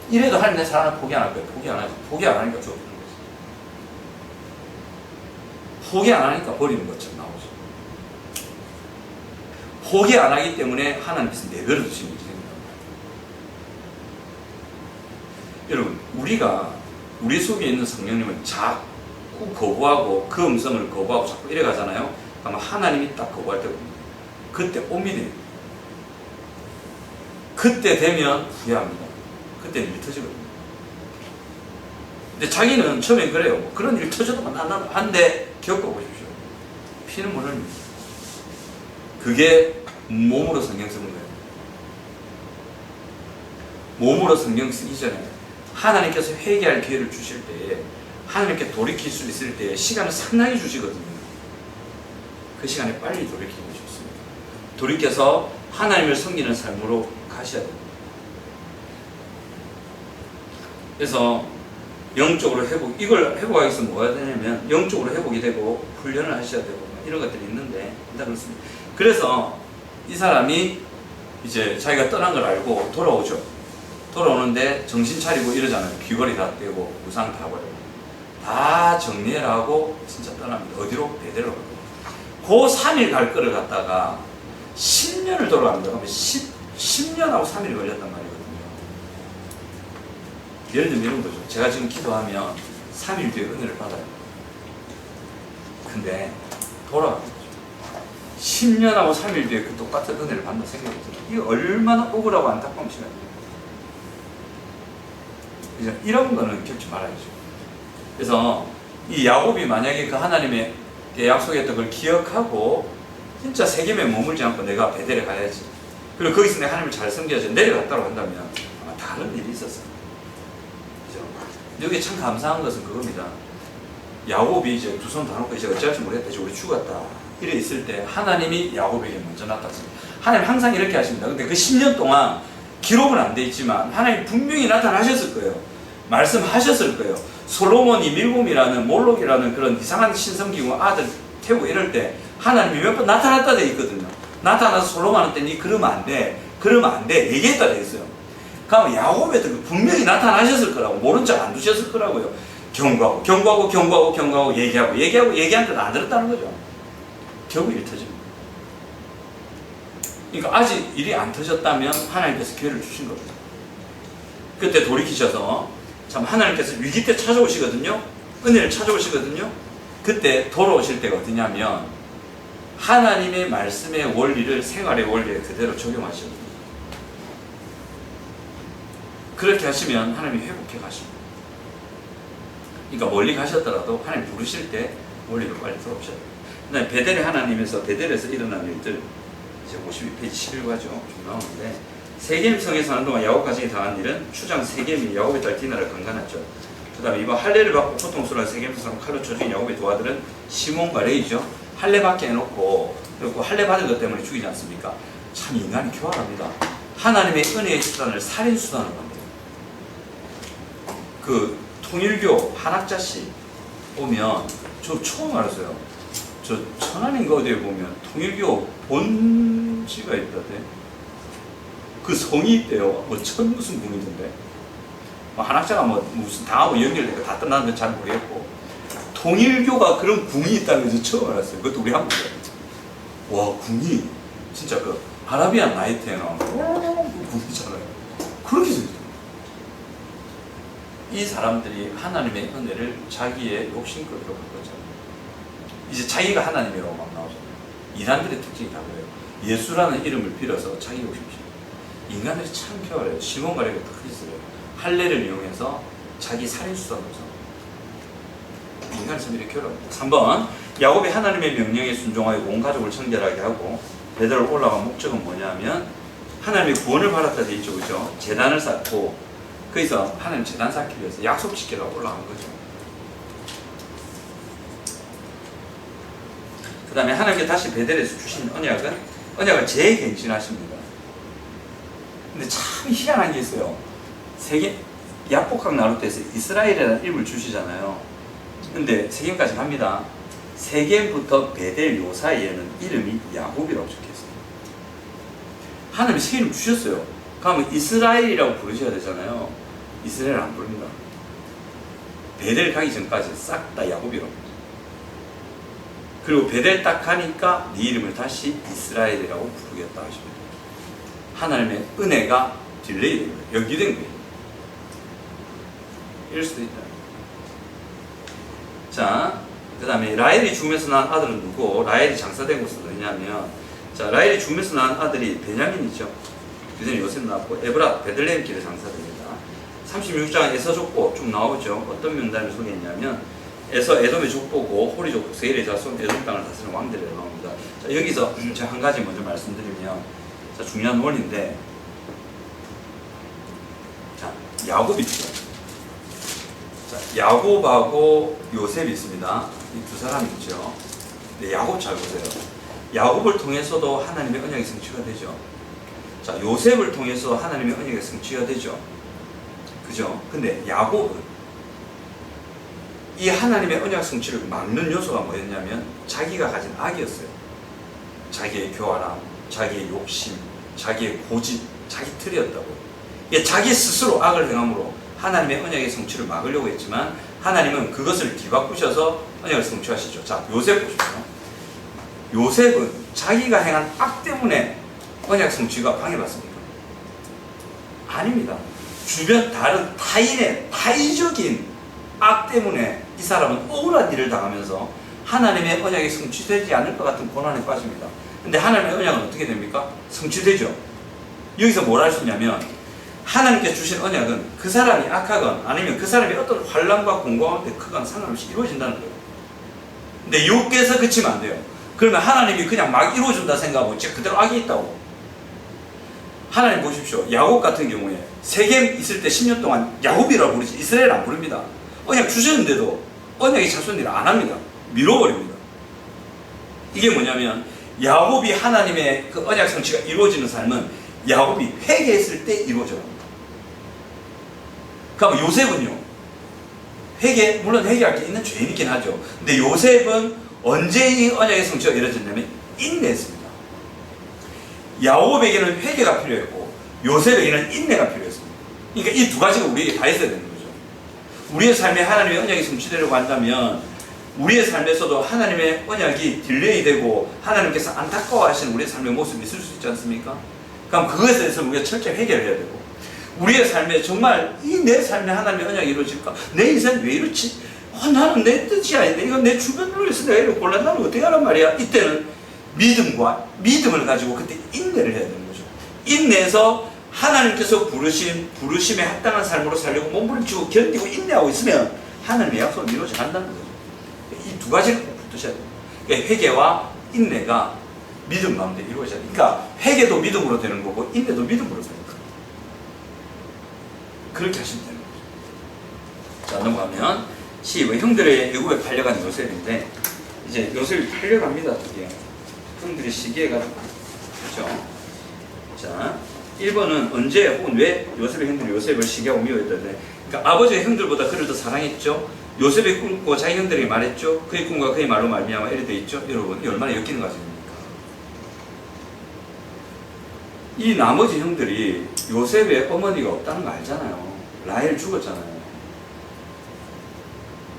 이래도 하나님 내 사랑을 포기 안 할 거예요. 포기 안 하지. 포기 안 하니까 좁히는 거지. 포기 안 하니까 버리는 것처럼 나오죠. 포기 안 하기 때문에 하나님께서 내버려 두시는 일이 생깁니다. 여러분, 우리 속에 있는 성령님은 자꾸 거부하고 그 음성을 거부하고 자꾸 이래 가잖아요. 아마 하나님이 딱 거부할 때거든요. 그때 옵니다. 그때 되면 후회합니다. 그때 일이 터지거든요. 근데 자기는 처음엔 그래요. 그런 일 터져도 한데 겪어보십시오. 피는 못 흘립니다. 그게 몸으로 성경 쓰는 거예요. 몸으로 성경 쓰기 전에 하나님께서 회개할 기회를 주실 때에 하나님께 돌이킬 수 있을 때에 시간을 상당히 주시거든요. 그 시간에 빨리 돌이키고 싶습니다. 돌이켜서 하나님을 섬기는 삶으로 가셔야 됩니다. 그래서 영적으로 이걸 회복하기 위해서 뭐가 되냐면 영적으로 회복이 되고 훈련을 하셔야 되고 이런 것들이 있는데 일단 그렇습니다. 그래서 이 사람이 이제 자기가 떠난 걸 알고 돌아오죠. 돌아오는데 정신 차리고 이러잖아요. 귀걸이 다 떼고 우상 다 버리고 다 정리해라 하고 진짜 떠납니다. 어디로? 베델로 가고 그 3일 갈 거를 갖다가 10년을 돌아갑니다. 그러면 10년하고 3일이 걸렸단 말이거든요. 예를 들면 이런 거죠. 제가 지금 기도하면 3일 뒤에 은혜를 받아요. 근데 돌아갑니다. 10년하고 3일 뒤에 그 똑같은 은혜를 받는다 생각이 들어요. 이게 얼마나 억울하고 안타까운 시간이에요. 이런 거는 겪지 말아야죠. 그래서 이 야곱이 만약에 그 하나님의 약속했던 걸 기억하고 진짜 세겜에 머물지 않고 내가 베델에 가야지. 그리고 거기서 내가 하나님을 잘 섬겨야지 내려갔다고 한다면 아마 다른 일이 있었어요. 그죠? 여기 참 감사한 것은 그겁니다. 야곱이 이제 두 손 다 놓고 이제 어찌할지 모르겠다. 이제 우리 죽었다. 이래 있을 때 하나님이 야곱에게 먼저 나타났습니다. 하나님 항상 이렇게 하십니다. 근데 그 10년 동안 기록은 안 돼 있지만 하나님 분명히 나타나셨을 거예요. 말씀하셨을 거예요. 솔로몬이 밀곰이라는 몰록이라는 그런 이상한 신성기구 아들 태우고 이럴 때 하나님이 몇 번 나타났다 돼 있거든요. 나타나서 솔로몬한테 니 그러면 안 돼, 그러면 안 돼 얘기했다 돼 있어요. 그러면 야곱에도 분명히 나타나셨을 거라고, 모른 척 안 두셨을 거라고요. 경고하고 얘기하는데도 안 들었다는 거죠. 결국 일 터집니다. 그러니까 아직 일이 안 터졌다면 하나님께서 기회를 주신 겁니다. 그때 돌이키셔서 참 하나님께서 위기 때 찾아오시거든요. 은혜를 찾아오시거든요. 그때 돌아오실 때가 어디냐면 하나님의 말씀의 원리를 생활의 원리에 그대로 적용하시거든요. 그렇게 하시면 하나님이 회복해 가십니다. 그러니까 멀리 가셨더라도 하나님 부르실 때 원리로 빨리 돌아오셔야 돼요. 그다음에 베델의 하나님에서 베델에서 일어난 일들 이제 52페이지 11과죠. 좀 나오는데 세겜 성에서 하는 동안 야곱 가정이 당한 일은 추장 세겜이 야곱의 딸 디나를 강간했죠. 그 다음에 이번 할례를 받고 고통스러운 세겜 사람 칼로 쳐 죽인 야곱의 두 아들은 시몬과 레이죠. 할례 받게 해놓고 그리고 할례 받은 것 때문에 죽이지 않습니까? 참 인간이 교활합니다. 하나님의 은혜의 수단을 살인 수단으로 만들어요. 그 통일교 한학자씨 보면 저 처음 알았어요. 저 천안인가 어디에 보면 통일교 본지가 있다대. 그 성이 있대요. 뭐 천 무슨 궁이던데. 뭐 한학자가 뭐 무슨 당하고 연결되고 다 끝났는데 잘 모르겠고. 통일교가 그런 궁이 있다는 거 처음 알았어요. 그것도 우리 한국에. 와, 궁이 진짜 그 아라비안 나이트에 나오는 궁이잖아요. 그렇게 생겼어요. 이 사람들이 하나님의 은혜를 자기의 욕심거리로 한 거죠. 이제 자기가 하나님이라고 막 나오잖아요. 이단들의 특징이 다 그래요. 예수라는 이름을 빌어서 자기 욕심이죠. 인간들이 참 교활해요. 시몬과 레위가 크리스예요. 할례를 이용해서 자기 살인수단으로 인간이 참 이렇게 교활합니다. 3번 야곱이 하나님의 명령에 순종하여 온 가족을 청결하게 하고 베델로 올라간 목적은 뭐냐면 하나님의 구원을 받았다 돼 있죠. 그죠? 제단을 쌓고 거기서 하나님 제단 쌓기 위해서 약속 지키려고 올라간 거죠. 그 다음에 하나님께 다시 베델에서 주신 언약을 재갱신하십니다. 근데 참 희한한 게 있어요. 야복강 나룰 때에서 이스라엘이라는 이름을 주시잖아요. 근데 세겜까지 갑니다. 세겜부터 베델 요 사이에는 이름이 야곱이라고 적혀있어요. 하나님이 새 이름 주셨어요. 그러면 이스라엘이라고 부르셔야 되잖아요. 이스라엘 안 부릅니다. 베델 가기 전까지 싹 다 야곱이라고. 그리고 베델 딱 가니까 네 이름을 다시 이스라엘이라고 부르겠다 하십니다. 하나님의 은혜가 딜레이 된 거예요. 연기된 거예요. 이럴 수도 있다. 자, 그 다음에 라헬이 죽으면서 낳은 아들은 누구? 라헬이 장사된 곳은 어디냐면, 자, 라헬이 죽으면서 낳은 아들이 베냐민이죠. 그 전에 요셉 낳았고, 에브라, 베들레헴 길에 장사됩니다. 36장에 에서 족보 좀 나오죠. 어떤 명단을 소개했냐면, 에서 에돔의 족보고, 호리 족보, 세일의 자손, 에돔 땅을 다스리는 왕들이 나옵니다. 자, 여기서 제가 한 가지 먼저 말씀드리면, 자, 중요한 원리인데, 자, 야곱이 있죠. 자, 야곱하고 요셉이 있습니다. 이 두 사람이 있죠. 네, 야곱 잘 보세요. 야곱을 통해서도 하나님의 언약이 성취가 되죠. 자, 요셉을 통해서 하나님의 언약이 성취가 되죠. 그죠? 근데 야곱은 이 하나님의 언약 성취를 막는 요소가 뭐였냐면 자기가 가진 악이었어요. 자기의 교활함, 자기의 욕심, 자기의 고집, 자기 틀이었다고요. 이게 자기 스스로 악을 행함으로 하나님의 언약의 성취를 막으려고 했지만 하나님은 그것을 뒤바꾸셔서 언약을 성취하시죠. 자, 요셉 보십시오. 요셉은 자기가 행한 악 때문에 언약 성취가 방해받습니까? 아닙니다. 주변 다른 타이적인 악 때문에 이 사람은 억울한 일을 당하면서 하나님의 언약이 성취되지 않을 것 같은 고난에 빠집니다. 근데 하나님의 언약은 어떻게 됩니까? 성취되죠. 여기서 뭘 할 수 있냐면 하나님께 주신 언약은 그 사람이 악하건 아니면 그 사람이 어떤 환난과 공고함 때 크건 상관없이 이루어진다는 거예요. 근데 여기에서 그치면 안 돼요. 그러면 하나님이 그냥 막 이루어준다 생각하고 지금 그대로 악이 있다고. 하나님 보십시오. 야곱 같은 경우에 세겜 있을 때 10년 동안 야곱이라고 부르지 이스라엘 안 부릅니다. 언약 주셨는데도 언약이 자손들을 안 합니다. 밀어버립니다. 이게 뭐냐면 야곱이 하나님의 그 언약 성취가 이루어지는 삶은 야곱이 회개했을 때 이루어져 갑니다. 그럼 요셉은요, 물론 회개할 게 있는 죄인이긴 하죠. 근데 요셉은 언제 이 언약의 성취가 이루어졌냐면 인내했습니다. 야곱에게는 회개가 필요했고 요셉에게는 인내가 필요했습니다. 그러니까 이 두 가지가 우리에게 다 있어야 되는 거죠. 우리의 삶에 하나님의 언약이 성취되려고 한다면 우리의 삶에서도 하나님의 언약이 딜레이 되고 하나님께서 안타까워하시는 우리의 삶의 모습이 있을 수 있지 않습니까? 그럼 그것에 대해서 우리가 철저히 해결을 해야 되고, 우리의 삶에 정말 이 내 삶에 하나님의 언약이 이루어질까? 내 인생 왜 이렇지? 나는 내 뜻이 아닌데 이건 내 주변으로 해서 내가 이렇게 곤란하면 어떻게 하란 말이야? 이때는 믿음을 가지고 그때 인내를 해야 되는 거죠. 인내해서 하나님께서 부르심에 합당한 삶으로 살려고 몸부림치고 견디고 인내하고 있으면 하나님의 약속은 이루어져 간다는 거죠. 이 두 가지를 꼭 붙으셔야 돼요. 그러니까 회개와 인내가 믿음 가운데 이루어져야 돼요. 그러니까 회개도 믿음으로 되는 거고 인내도 믿음으로 되는 거예요. 그렇게 하시면 되는 거죠. 자, 넘어가면 12. 형들의 애굽에 팔려간 요셉인데, 이제 요셉이 팔려갑니다. 드디어 형들이 시기해가지고, 그렇죠? 자, 1번은 언제 혹은 왜 요셉의 형들이 요셉을 시기하고 미워했던데, 그러니까 아버지의 형들보다 그를 더 사랑했죠. 요셉의 꿈과 자기 형들에게 말했죠. 그의 꿈과 그의 말로 말미암아 이래 돼 있죠. 여러분, 이 얼마나 엮이는 과정입니까? 이 나머지 형들이 요셉의 어머니가 없다는 거 알잖아요. 라헬 죽었잖아요.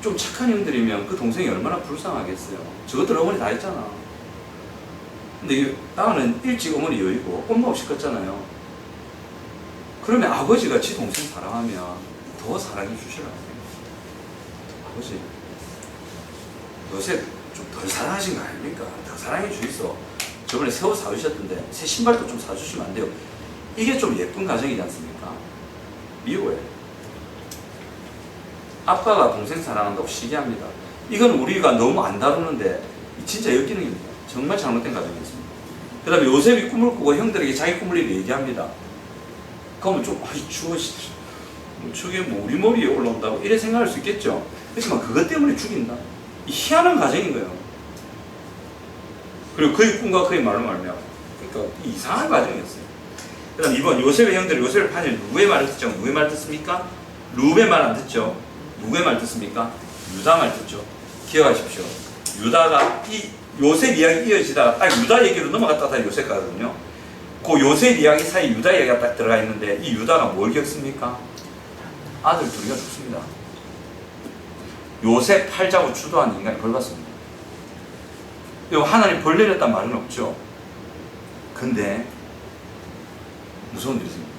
좀 착한 형들이면 그 동생이 얼마나 불쌍하겠어요. 저것들 어머니 다 했잖아. 근데 나는 일찍 어머니 여의고 엄마 없이 컸잖아요. 그러면 아버지가 지 동생 사랑하면 더 사랑해 주시라고. 아버지, 요셉 좀 덜 사랑하신 거 아닙니까? 더 사랑해 주이소. 저번에 새 옷 사주셨던데 새 신발도 좀 사주시면 안 돼요? 이게 좀 예쁜 가정이지 않습니까? 미워해. 아빠가 동생 사랑한다고 시기합니다. 이건 우리가 너무 안 다루는데 진짜 엮이는 겁니다. 정말 잘못된 가정이었습니다. 그 다음에 요셉이 꿈을 꾸고 형들에게 자기 꿈을 얘기합니다. 그러면 좀 저게 뭐 우리 머리에 올라온다고 이래 생각할 수 있겠죠. 그렇지만 그것 때문에 죽인다. 이 희한한 가정인 거예요. 그리고 그의 꿈과 그의 말로 말미암아. 그러니까 이상한 가정이었어요. 그 다음 2번, 요셉의 형들이 요셉을 파니 누구의 말을 듣죠? 누구의 말 듣습니까? 루벤 말 안 듣죠? 누구의 말 듣습니까? 유다 말 듣죠? 기억하십시오. 유다가 이 요셉 이야기 이어지다가 딱 유다 얘기로 넘어갔다가 다 요셉 가거든요. 그 요셉 이야기 사이 유다 이야기가 딱 들어가 있는데 이 유다가 뭘 겪습니까? 아들 둘이가 죽습니다. 요셉 팔자고 주도한 인간이 벌 받습니다. 하나님 벌 내렸단 말은 없죠. 근데 무서운 일이 있습니다.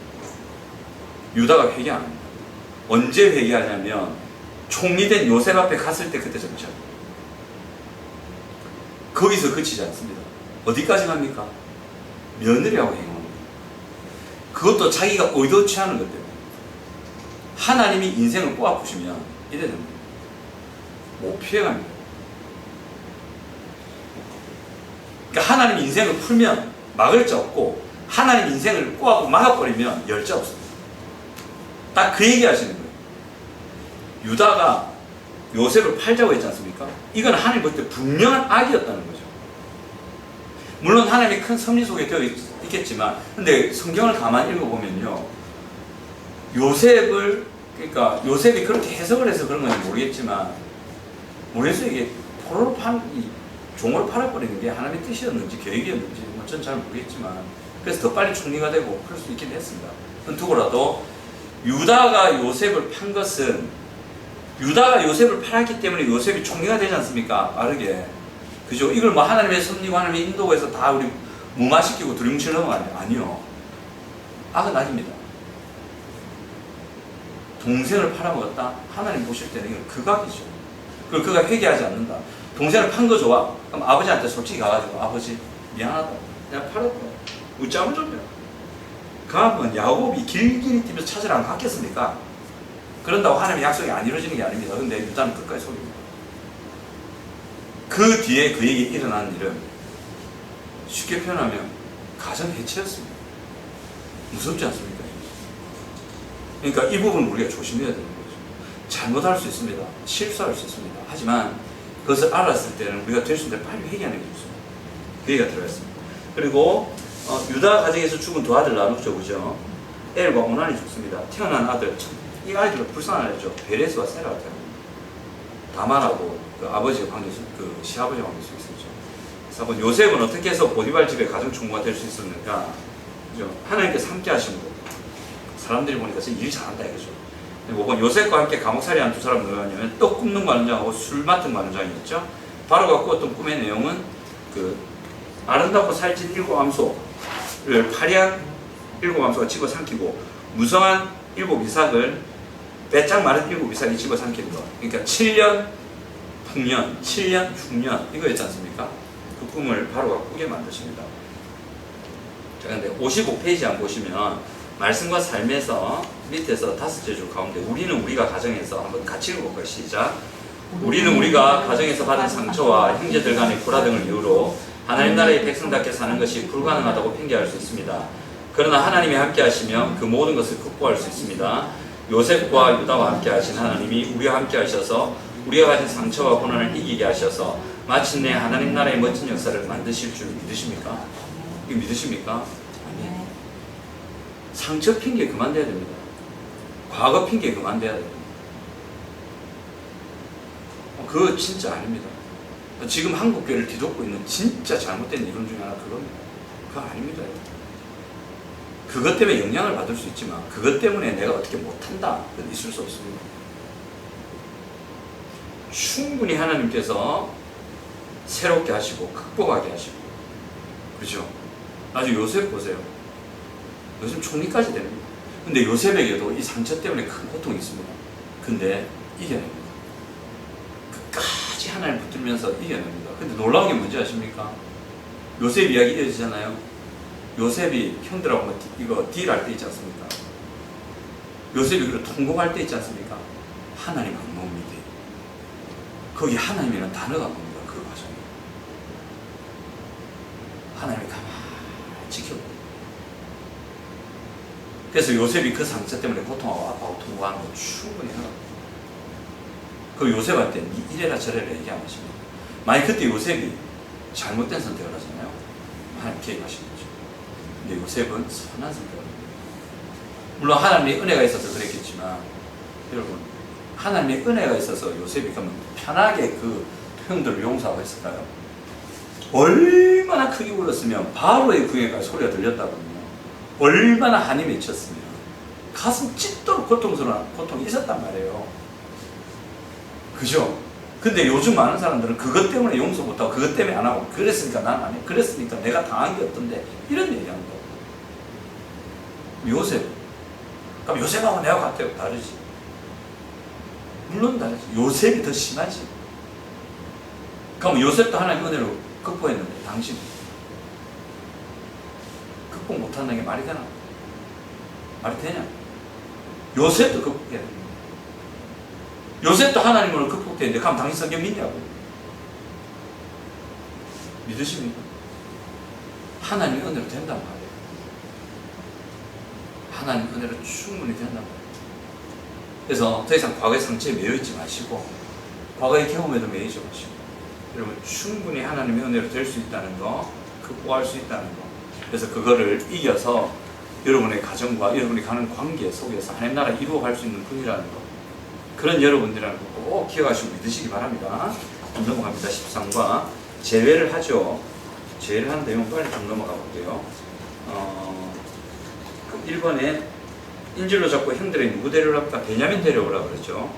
유다가 회개 안 합니다. 언제 회개하냐면 총리된 요셉 앞에 갔을 때 그때 정치합니다. 거기서 그치지 않습니다. 어디까지 갑니까? 며느리하고 행합니다. 그것도 자기가 의도치 않은 것 때문에. 하나님이 인생을 꼬아부시면 이래 됩니다. 못 피해갑니다. 그러니까 하나님 인생을 풀면 막을 자 없고 하나님 인생을 꼬아고 막아버리면 열 자 없습니다. 딱 그 얘기 하시는 거예요. 유다가 요셉을 팔자고 했지 않습니까? 이건 하나님 볼 때 분명한 악이었다는 거죠. 물론 하나님이 큰 섭리 속에 되어 있겠지만, 근데 성경을 가만히 읽어보면요, 그러니까 요셉이 그렇게 해석을 해서 그런 건지 모르겠지만, 모르겠어요. 이게 포로로 종으로 팔아버리는 게 하나님의 뜻이었는지 계획이었는지 전 잘 모르겠지만, 그래서 더 빨리 총리가 되고 그럴 수 있긴 했습니다. 두고라도 유다가 요셉을 판 것은, 유다가 요셉을 팔았기 때문에 요셉이 총리가 되지 않습니까? 빠르게. 그죠? 이걸 뭐 하나님의 섭리고 하나님의 인도고 해서 다 우리 무마시키고 두리뭉실 넘어가는 게 아니요. 악은 악입니다. 동생을 팔아먹었다? 하나님 보실 때는 이건 극악이죠. 그리고 그가 회개하지 않는다. 동생을 판 거 좋아. 그럼 아버지한테 솔직히 가가지고, 아버지 미안하다. 내가 팔았다. 웃자면 좀 해요. 그러면 야곱이 길길이 뛰면서 찾으러 안 갔겠습니까? 그런다고 하나님의 약속이 안 이루어지는 게 아닙니다. 근데 유다는 끝까지 속입니다. 그 뒤에 그에게 일어난 일은 쉽게 표현하면 가정 해체였습니다. 무섭지 않습니까? 그러니까 이 부분은 우리가 조심해야 되는 거죠. 잘못할 수 있습니다. 실수할 수 있습니다. 하지만 그것을 알았을 때는 우리가 될 수 있는 대로 빨리 회개하는 게 좋습니다. 그 얘기가 들어있습니다. 그리고 유다 가정에서 죽은 두 아들 나누죠, 그죠? 엘과 오난이 죽습니다. 태어난 아들, 참, 이 아이들 불쌍하죠. 베레스와 세라가 태어납니다. 다말하고 그 아버지가 관계, 그 시아버지가 관계 수 있었죠. 그래서 요셉은 어떻게 해서 보디발 집의 가정 총무가 될 수 있었는가? 그죠? 하나님께서 함께 하신 거. 사람들이 보니까 일 잘한다 이거죠. 뭐 요셉과 함께 감옥살이한 두 사람은 누구냐면 떡 굽는 관원장하고 술 맡은 관원장이었죠. 바로가 꾸었던 꿈의 내용은 그 아름답고 살찐 일곱 암소를 파리한 일곱 암소가 집어삼키고 무성한 일곱 이삭을 빼짝 마른 일곱 이삭이 집어삼키는 거. 그러니까 7년 풍년, 7년 흉년 이거였지 않습니까? 그 꿈을 바로가 꾸게 만드십니다. 자, 근데 55페이지 안 보시면 말씀과 삶에서 밑에서 5째 줄 가운데 우리는 우리가 가정에서 한번 같이 읽어볼까요? 시작. 우리는 우리가 가정에서 받은 상처와 형제들 간의 불화 등을 이유로 하나님 나라의 백성답게 사는 것이 불가능하다고 핑계할 수 있습니다. 그러나 하나님이 함께 하시면 그 모든 것을 극복할 수 있습니다. 요셉과 유다와 함께 하신 하나님이 우리와 함께 하셔서 우리가 가진 상처와 고난을 이기게 하셔서 마침내 하나님 나라의 멋진 역사를 만드실 줄 믿으십니까? 이거 믿으십니까? 아니에요. 상처 핑계 그만둬야 됩니다. 과거 핑계 그만둬야 됩니다. 그거 진짜 아닙니다. 지금 한국교회를 뒤덮고 있는 진짜 잘못된 이론 중에 하나 그겁니다. 그거 아닙니다. 그것 때문에 영향을 받을 수 있지만 그것 때문에 내가 어떻게 못한다 그건 있을 수 없습니다. 충분히 하나님께서 새롭게 하시고 극복하게 하시고 그죠? 아주 요셉 보세요. 요셉 총리까지 됩니다. 근데 요셉에게도 이 상처 때문에 큰 고통이 있습니다. 근데 이겨냅니다. 끝까지 하나님 붙들면서 이겨냅니다. 근데 놀라운 게 뭔지 아십니까? 요셉 이야기 이어지잖아요. 요셉이 형들하고 이거 딜할 때 있지 않습니까? 요셉이 그걸 통곡할 때 있지 않습니까? 하나님 안 놉니다. 거기 하나님이라는 단어가 안 놉니다. 그 과정에. 하나님이 가만히 지켜보고. 그래서 요셉이 그 상처 때문에 고통하고 아파하고 통곡하는 거 충분히 하나. 그 요셉한테 이래라 저래라 얘기 안 하십니다. 만약 그때 요셉이 잘못된 선택을 하잖아요. 하나님 개입하신 거죠. 근데 요셉은 선한 선택을 합니다. 물론 하나님의 은혜가 있어서 그랬겠지만 여러분 하나님의 은혜가 있어서 요셉이 그러면 편하게 그 형들을 용서하고 했을까요? 얼마나 크게 울었으면 바로의 그에가 소리가 들렸다거든요. 얼마나 한이 맺혔으면 가슴 찢도록 고통스러운 고통이 있었단 말이에요. 그죠? 근데 요즘 많은 사람들은 그것 때문에 용서 못하고 그것 때문에 안 하고 그랬으니까 난 안 해. 그랬으니까 내가 당한 게 어떤데 이런 얘기하는 거예요. 요셉. 그럼 요셉하고 내가 같아요? 다르지. 물론 다르지. 요셉이 더 심하지. 그럼 요셉도 하나님 은혜로 극복했는데 당신 극복 못한다는 게 말이 되나? 말이 되냐? 요셉도 극복해야 돼. 요셉도 하나님으로 극복되는데 그럼 당신 성경 믿냐고? 믿으십니까? 하나님의 은혜로 된단 말이에요. 하나님 은혜로 충분히 된단 말이에요. 그래서 더 이상 과거의 상처에 매여있지 마시고 과거의 경험에도 매이지 마시고 여러분 충분히 하나님의 은혜로 될 수 있다는 거, 극복할 수 있다는 거. 그래서 그거를 이겨서 여러분의 가정과 여러분이 가는 관계 속에서 하나님 나라 이루어갈 수 있는 분이라는 거. 그런 여러분들이라는 거 꼭 기억하시고 믿으시기 바랍니다. 좀 넘어갑니다. 13과 제외를 하죠. 제외를 하는 내용 빨리 좀 넘어가 볼게요. 1번에 인질로 잡고 형들의 누구 데려올까? 베냐민 데려오라 그랬죠.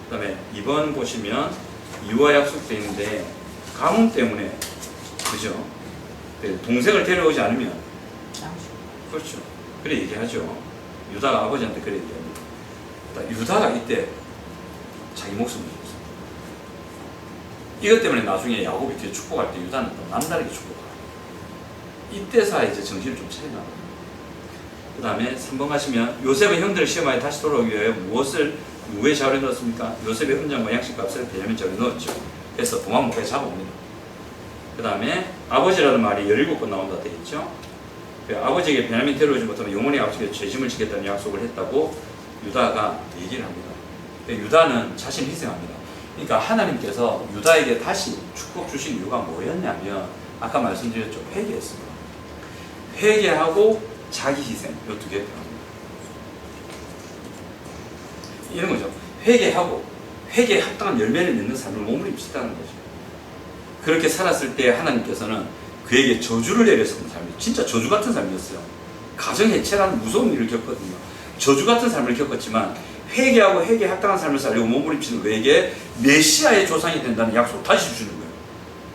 그 다음에 2번 보시면 유아 약속되어 있는데 가뭄 때문에 그죠? 동생을 데려오지 않으면 그렇죠. 그래 얘기하죠. 유다가 아버지한테 그래 얘기합니다. 유다가 이때 자기 목숨을 줬어요. 이것 때문에 나중에 야곱이 뒤에 축복할 때 유다는 또 남다르게 축복해요. 이때서 이제 정신을 좀 차려나가요. 그 다음에 3번 가시면 요셉의 형들을 시험하여 다시 돌아오기 위하여 무엇을 누구의 자원에 넣었습니까? 요셉의 은장과 양식값을 베냐민 자원에 넣었죠. 그래서 도망 못하게 잡아옵니다. 그 다음에 아버지라는 말이 17번 나온다 되어 있죠. 아버지에게 베냐민 데려오지 못하면 영원히 아버지에게 죄짐을 지겠다는 약속을 했다고 유다가 얘기를 합니다. 유다는 자신을 희생합니다. 그러니까 하나님께서 유다에게 다시 축복 주신 이유가 뭐였냐면 아까 말씀드렸죠. 회개했습니다. 회개하고 자기 희생, 이 두 개 필요합니다. 이런 거죠. 회개하고 회개에 합당한 열매를 맺는 삶을 몸을 입시다는 거죠. 그렇게 살았을 때 하나님께서는 그에게 저주를 내렸었던 삶이 진짜 저주 같은 삶이었어요. 가정 해체라는 무서운 일을 겪거든요. 저주 같은 삶을 겪었지만 회개하고 회개에 합당한 삶을 살려고 몸을 입히는 그에게 메시아의 조상이 된다는 약속을 다시 주시는 거예요.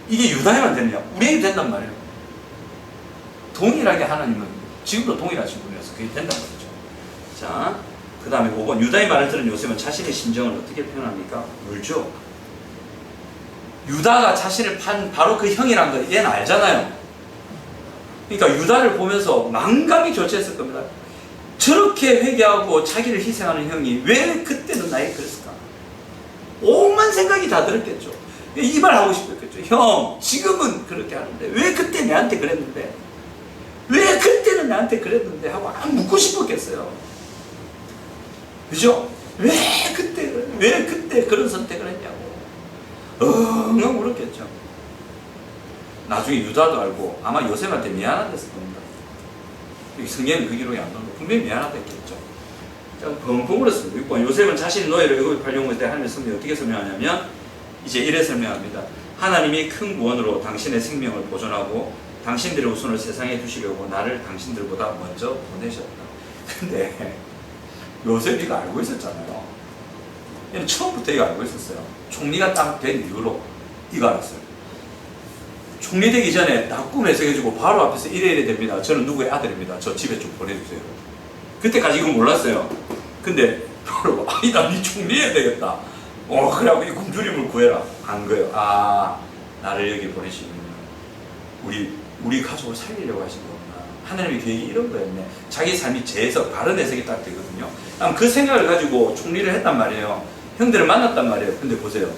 이게 유다에만 되느냐? 우리에게 된단 말이에요. 동일하게 하나님은 지금도 동일하신 분이라서 그게 된단 말이죠. 자, 그 다음에 5번. 유다의 말을 들은 요셉은 자신의 심정을 어떻게 표현합니까? 울죠. 유다가 자신을 판 바로 그 형이란 거 얘는 알잖아요. 그러니까 유다를 보면서 망감이 교체했을 겁니다. 저렇게 회개하고 자기를 희생하는 형이 왜 그때는 나에게 그랬을까? 오만 생각이 다 들었겠죠. 이 말 하고 싶었겠죠. 형, 지금은 그렇게 하는데 왜 그때 내한테 그랬는데? 왜 그때는 나한테 그랬는데? 하고 묻고 싶었겠어요. 그죠? 왜 그때 그런 선택을 했냐고. 엉엉 울었겠죠. 나중에 유다도 알고 아마 요셉한테 미안하댔을 겁니다. 성경은 그 기록이 안 나오는데 분명히 미안하댔겠죠. 펑펑 울었습니다. 6번. 요셉은 자신의 노예로 애굽에 팔려온 때 하나님의 섭리 어떻게 설명하냐면 이제 이래 설명합니다. 하나님이 큰 구원으로 당신의 생명을 보존하고 당신들의 우선을 세상에 두시려고 나를 당신들보다 먼저 보내셨다. 근데 요셉이 이거 알고 있었잖아요. 얘는 처음부터 이거 알고 있었어요. 총리가 딱 된 이후로 이거 알았어요. 총리 되기 전에 딱 꿈 해석해주고 바로 앞에서 이래 됩니다. 저는 누구의 아들입니다. 저 집에 좀 보내주세요. 그때까지 이거 몰랐어요. 근데 바로 아니다, 니 총리 해야 되겠다. 그래갖고 이 굶주림을 구해라 한 거예요. 아, 나를 여기 보내시는구나. 우리 가족을 살리려고 하신 거구나. 하나님의 계획이 이런 거였네. 자기 삶이 재해석, 바른 해석이 딱 되거든요. 그 생각을 가지고 총리를 했단 말이에요. 형들을 만났단 말이에요. 근데 보세요.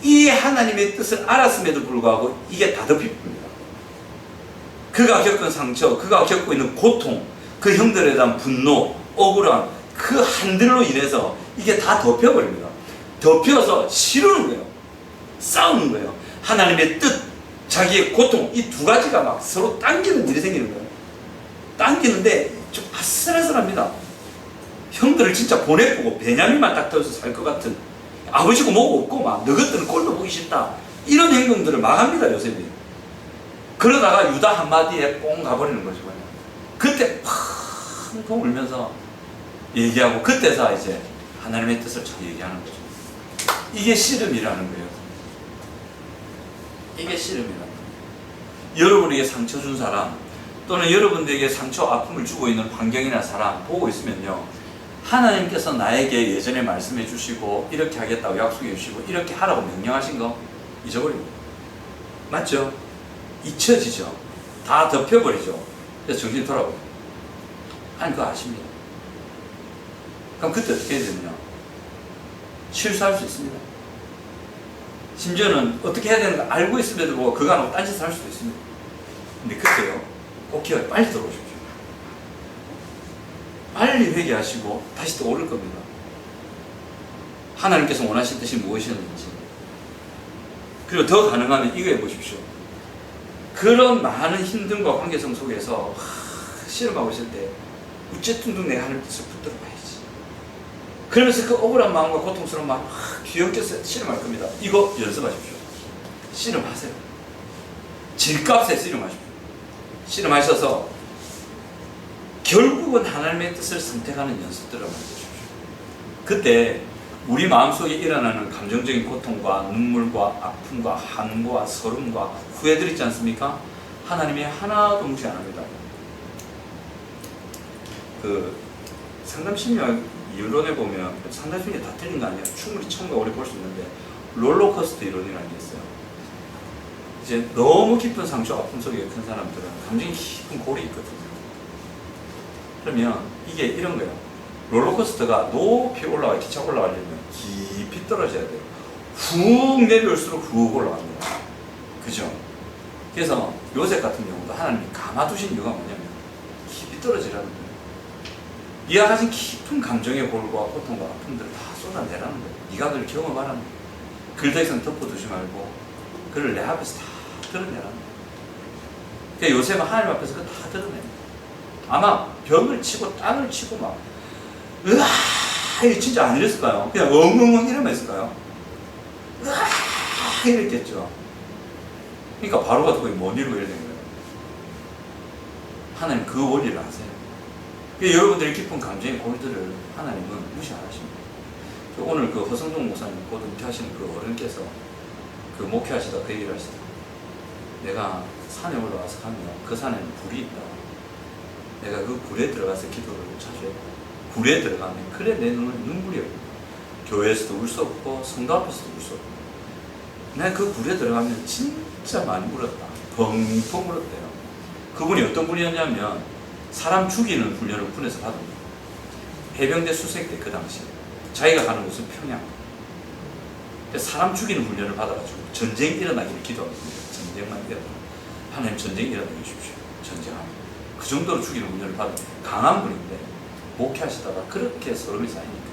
이 하나님의 뜻을 알았음에도 불구하고 이게 다 덮입니다. 그가 겪은 상처, 그가 겪고 있는 고통, 그 형들에 대한 분노, 억울함, 그 한들로 인해서 이게 다 덮여버립니다. 덮여서 싫어하는 거예요. 싸우는 거예요. 하나님의 뜻, 자기의 고통, 이 두 가지가 막 서로 당기는 일이 생기는 거예요. 당기는데 좀 아슬아슬합니다. 형들을 진짜 보내보고 베냐민만 딱 터져서 살 것 같은, 아버지고 뭐고 없고 막 너희들은 꼴도 보기 싫다, 이런 행동들을 막 합니다, 요셉이. 그러다가 유다 한마디에 뽕 가버리는 거죠. 그때 펑펑 울면서 얘기하고, 그때서 이제 하나님의 뜻을 잘 얘기하는 거죠. 이게 씨름이라는 거예요. 이게 씨름이라는 거예요. 여러분에게 상처 준 사람, 또는 여러분들에게 상처, 아픔을 주고 있는 환경이나 사람 보고 있으면요, 하나님께서 나에게 예전에 말씀해 주시고 이렇게 하겠다고 약속해 주시고 이렇게 하라고 명령하신 거 잊어버립니다. 맞죠? 잊혀지죠. 다 덮여버리죠. 그래서 정신이 돌아버려요. 하나님 그거 아십니다. 그럼 그때 어떻게 해야 되느냐? 실수할 수 있습니다. 심지어는 어떻게 해야 되는 거 알고 있음에도 불구하고 그거 안 하고 딴짓을 할 수도 있습니다. 근데 그때요, 꼭 기억해, 빨리 들어오십시오. 빨리 회개하시고 다시 또 오를 겁니다. 하나님께서 원하신 뜻이 무엇이었는지. 그리고 더 가능하면 이거 해보십시오. 그런 많은 힘듦과 관계성 속에서 씨름하고 있을 때 어쨌든 내가 하나님 뜻을 붙들어 봐야지. 그러면서 그 억울한 마음과 고통스러운 마음 귀엽게 씨름할 겁니다. 이거 연습하십시오. 씨름하세요. 질값에 씨름하십시오. 씨름하셔서 결국은 하나님의 뜻을 선택하는 연습들을 만드십시오. 그때 우리 마음속에 일어나는 감정적인 고통과 눈물과 아픔과 한과 서름과 후회들 있지 않습니까? 하나님이 하나도 무시 안 합니다. 그 상담심리학 이론에 보면 상담심리 다 틀린 거 아니에요. 충분히 처음과 오래 볼 수 있는데 롤러코스터 이론이라는 게 있어요. 이제 너무 깊은 상처, 아픔 속에 큰 사람들은 감정이 깊은 골이 있거든요. 그러면 이게 이런 거예요. 롤러코스터가 높이 올라가, 기차 올라가려면 깊이 떨어져야 돼요. 훅 내려올수록 훅 올라갑니다. 그죠? 그래서 요셉 같은 경우도 하나님이 감아두신 이유가 뭐냐면 깊이 떨어지라는 거예요. 네가 가진 깊은 감정의 골과 고통과 아픔들을 다 쏟아내라는 거예요. 네가 그걸 경험하라는 거예요. 그걸 더 이상 덮어두지 말고 그걸 내 앞에서 다 드러내라는 거예요. 그러니까 요셉은 하나님 앞에서 그거 다 드러냅니다. 아마 벽을 치고 땅을 치고 막 으아 이게 진짜 안 이랬을까요? 그냥 엉엉엉 이러면 했을까요? 으아 이랬겠죠. 그러니까 바로가 거의 못 이루고 이래 된 거예요. 하나님 그 원리를 아세요. 그러니까 여러분들의 깊은 감정의 골들을 하나님은 무시 안 하십니다. 오늘 그 허성동 목사님 곧 은퇴하시는 그 어른께서 그 목회하시다 그 얘기를 하시다. 내가 산에 올라가서 가면 그 산에는 불이 있다. 내가 그 불에 들어가서 기도를 자주 했고 불에 들어가면 그래 내 눈은 눈물이 없고 교회에서도 울 수 없고 성도 앞에서도 울 수 없고 내가 그 불에 들어가면 진짜 많이 울었다. 펑펑 울었대요. 그분이 어떤 분이었냐면 사람 죽이는 훈련을 군에서 받습니다. 해병대 수색 때 그 당시에 자기가 가는 곳은 평양. 사람 죽이는 훈련을 받아가지고 전쟁 일어나기를 기도합니다. 전쟁만 일어나. 하나님 전쟁 일어나게 해주십시오. 전쟁합니다. 그 정도로 죽이는 훈련을 받은 강한 분인데 목회하시다가 그렇게 서름이 쌓이니까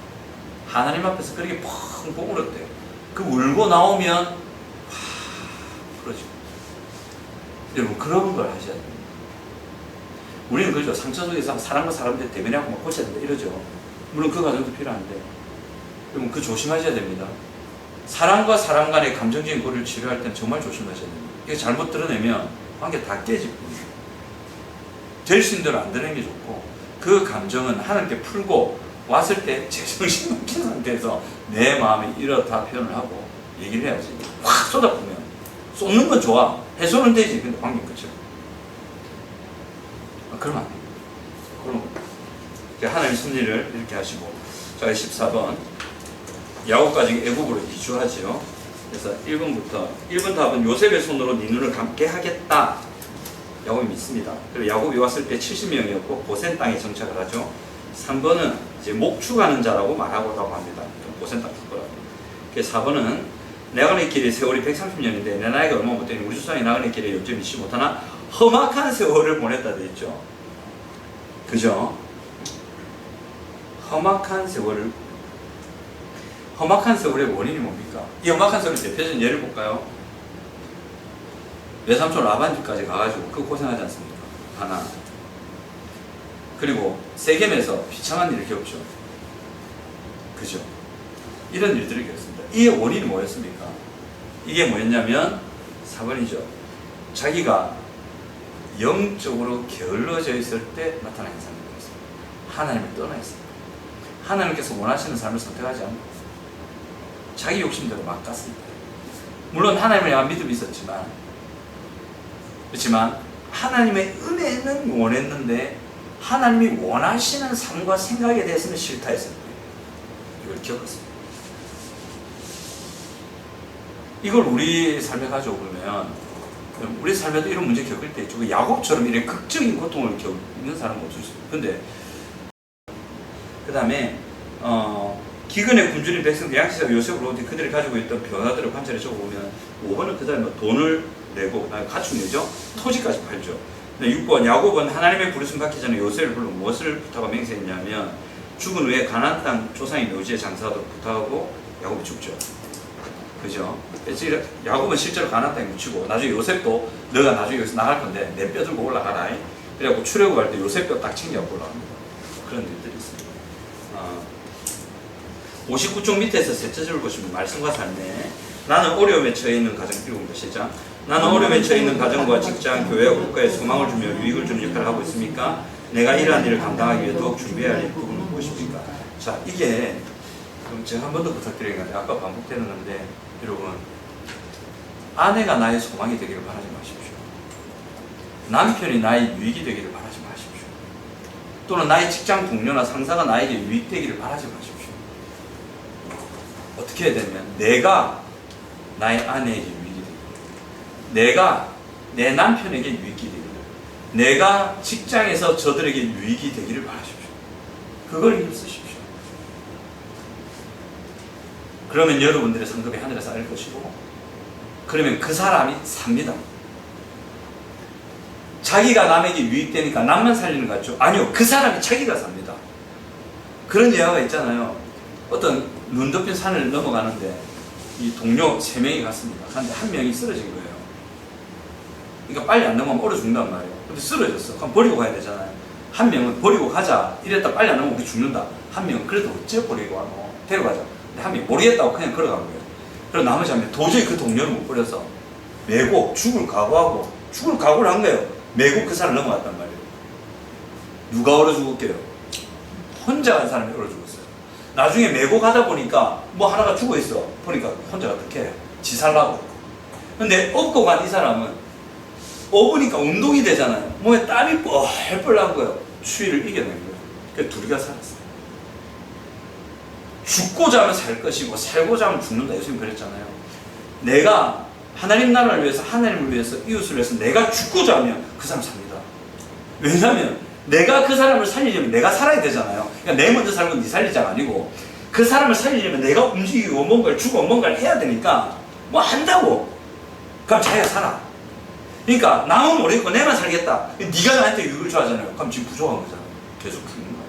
하나님 앞에서 그렇게 펑펑 울었대요. 그 울고 나오면 와 풀어지고. 여러분 그런 걸 하셔야 됩니다. 우리는 그렇죠. 상처 속에서 사람과 사람들 대면하고 막 고쳐야 된다 이러죠. 물론 그 과정도 필요한데 여러분 그 조심하셔야 됩니다. 사람과 사람 간의 감정적인 고리를 치료할 때는 정말 조심하셔야 됩니다. 이게 잘못 드러내면 관계 다 깨질 뿐이에요. 될 수 있는 대로 안 드러내는 게 좋고 그 감정은 하나님께 풀고 왔을 때 제정신 먹힌 상태에서 내 마음이 이렇다 표현을 하고 얘기를 해야지. 확 쏟아부으면 쏟는 건 좋아. 해소는 되지. 근데 관계 끝이야. 그러면 안 돼요. 그럼 하나님 섭리를 이렇게 하시고 자 14번 야곱까지 애국으로 이주하죠. 그래서 1번 답은 요셉의 손으로 네 눈을 감게 하겠다. 야곱이 믿습니다. 그리고 야곱이 왔을 때 70명이었고 고센 땅에 정착을 하죠. 3번은 이제 목축하는 자라고 말하고라고 합니다. 고센 땅 갈 거라고. 그래서 4번은 나그네 길의 세월이 130년인데 내 나이가 얼마 못 되니 우리 조상이 나그네 길에 요점 잊지 못하나 험악한 세월을 보냈다 돼 있죠. 그죠? 험악한 세월의 원인이 뭡니까? 이 험악한 세월의 대표적인 예를 볼까요? 외삼촌 라반집까지 가가지고 그 고생하지 않습니까? 하나. 그리고 세겜에서 비참한 일을 겪죠. 그죠? 이런 일들을 겪습니다. 이 원인이 뭐였습니까? 이게 뭐였냐면 4번이죠. 자기가 영적으로 게을러져 있을 때 나타난 현상이었습니다. 하나님을 떠나 있습니다. 하나님께서 원하시는 삶을 선택하지 않고 자기 욕심대로 막 갔습니다. 물론 하나님을 향한 믿음이 있었지만 그렇지만 하나님의 은혜는 원했는데 하나님이 원하시는 삶과 생각에 대해서는 싫다 했을 거예요. 이걸 겪었습니다. 이걸 우리 삶에 가져오면 우리 삶에도 이런 문제 겪을 때 있죠. 야곱처럼 이런 극적인 고통을 겪는 사람은 없을 수 있어요. 근데 그 다음에 기근의 굶주린 백성들 양식자 요셉으로 오니 그들이 가지고 있던 변화들을 관찰해 적어보면 5번은 그 다음에 돈을 내고 가축 내죠. 토지까지 팔죠. 6번 야곱은 하나님의 부르심 받기 전에 요셉을 불러 무엇을 부탁하고 맹세했냐면 죽은 후에 가나안 땅 조상의 묘지에 장사하도록 부탁하고 야곱이 죽죠. 그죠? 야곱은 실제로 가나안 땅에 묻히고 나중에 요셉도 너가 나중에 여기서 나갈 건데 내 뼈 들고 올라가라. 그래갖고 출애굽할 때 요셉 뼈 딱 챙겨갖고 올라갑니다. 그런 일들이 있습니다. 59쪽 밑에서 셋째 줄 보시면 말씀과 삶에 나는 어려움에 처해 있는 가정 읽어봅니다. 시작. 나는 어려움에 처해 있는 가정과 직장, 교회와 국가에 소망을 주며 유익을 주는 역할을 하고 있습니까? 내가 이러한 일을 감당하기 위해 더욱 준비해야 할 부분은 무엇입니까? 자, 이게 제가 한 번 더 부탁드리는 건데 아까 반복되는 건데 여러분 아내가 나의 소망이 되기를 바라지 마십시오. 남편이 나의 유익이 되기를 바라지 마십시오. 또는 나의 직장 동료나 상사가 나에게 유익되기를 바라지 마십시오. 어떻게 해야 되면 내가 나의 아내에게 유익이 되고 내가 내 남편에게 유익이 되고 내가 직장에서 저들에게 유익이 되기를 바라십시오. 그걸 힘쓰십시오. 그러면 여러분들의 상급이 하늘에 쌓일 것이고 그러면 그 사람이 삽니다. 자기가 남에게 유익되니까 남만 살리는 것 같죠? 아니요. 그 사람이 자기가 삽니다. 그런 예화가 있잖아요. 어떤 눈 덮인 산을 넘어가는데 이 동료 3명이 갔습니다. 그런데 한 명이 쓰러진 거예요. 그러니까 빨리 안 넘으면 얼어 죽는단 말이에요. 근데 쓰러졌어. 그럼 버리고 가야 되잖아요. 한 명은 버리고 가자. 이랬다 빨리 안 넘으면 우리 죽는다. 한 명은 그래도 어째 버리고 가노? 데려가자. 근데 한 명이 모르겠다고 그냥 걸어간 거예요. 그리고 나머지 한 명이 도저히 그 동료를 못 버려서 메고 죽을 각오하고 죽을 각오를 한 거예요. 메고 그 산을 넘어갔단 말이에요. 누가 얼어 죽을게요? 혼자 간 사람이 얼어 죽었어요. 나중에 메고 가다 보니까 뭐 하나가 죽어 있어. 보니까 혼자가 어떻게 해요? 지 살라고. 근데 업고 간 이 사람은 업으니까 운동이 되잖아요. 몸에 땀이 뻘뻘 난 거예요. 추위를 이겨낸 거예요. 그래서 둘이가 살았어요. 죽고자 하면 살 것이고 살고자 하면 죽는다. 예수님 그랬잖아요. 내가 하나님 나라를 위해서, 하나님을 위해서, 이웃을 위해서 내가 죽고자 하면 그 사람 삽니다. 왜냐하면 내가 그 사람을 살리려면 내가 살아야 되잖아요. 그러니까 내 먼저 살고 네 살리자가 아니고 그 사람을 살리려면 내가 움직이고 뭔가를 주고 뭔가를 해야 되니까 뭐 한다고. 그럼 자기가 살아. 그러니까 남은 모르겠고 내만 살겠다. 네가 나한테 유익을 좋아하잖아요. 그럼 지금 부족한 거잖아요. 계속 죽는 거예요.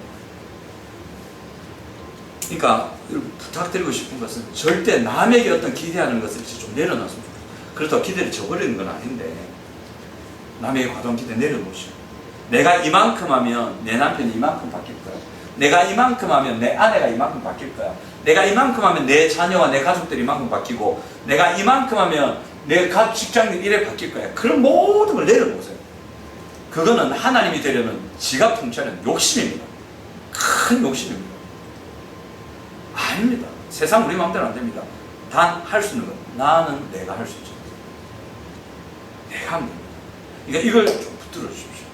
그러니까 부탁드리고 싶은 것은 절대 남에게 어떤 기대하는 것을 좀 내려놨으면 좋겠어요. 그렇다고 기대를 저버리는 건 아닌데 남에게 과도한 기대 내려놓으시고 내가 이만큼 하면 내 남편이 이만큼 바뀔 거야. 내가 이만큼 하면 내 아내가 이만큼 바뀔 거야. 내가 이만큼 하면 내 자녀와 내 가족들이 이만큼 바뀌고 내가 이만큼 하면 내 직장인 이래 바뀔 거야. 그런 모든 걸 내려놓으세요. 그거는 하나님이 되려는 지가 통치하는 욕심입니다. 큰 욕심입니다. 아닙니다. 세상 우리 마음대로 안 됩니다. 단 할 수 있는 건 나는 내가 할 수 있죠. 내가 하면 됩니다. 그러니까 이걸 좀 붙들어 주십시오.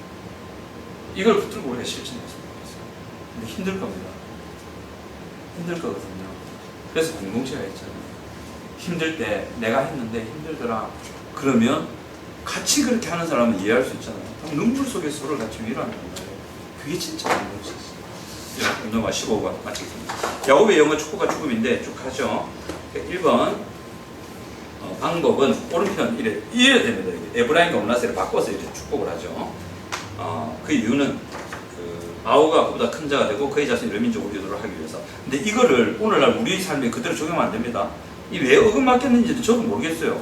이걸 붙들고 우리가 실천했으면 좋겠어요. 근데 힘들 겁니다. 힘들 거거든요. 그래서 공동체가 있잖아요. 힘들 때 내가 했는데 힘들더라. 그러면 같이 그렇게 하는 사람은 이해할 수 있잖아요. 눈물 속에 서로 같이 위로하는 거예요. 그게 진짜 공동체죠. 운동화 15번 마치겠습니다. 야곱의 영어 축복과 죽음인데 쭉 하죠. 1번 방법은 오른편 이래 됩니다. 에브라임과 문하세를 바꿔서 이렇게 축복을 하죠. 그 이유는 아우가 그보다 큰 자가 되고 그의 자손이 여민족으로 이도록 하기 위해서. 근데 이거를 오늘날 우리 삶에 그대로 적용하면 안 됩니다. 이 왜 어긋맞겠는지도 저도 모르겠어요.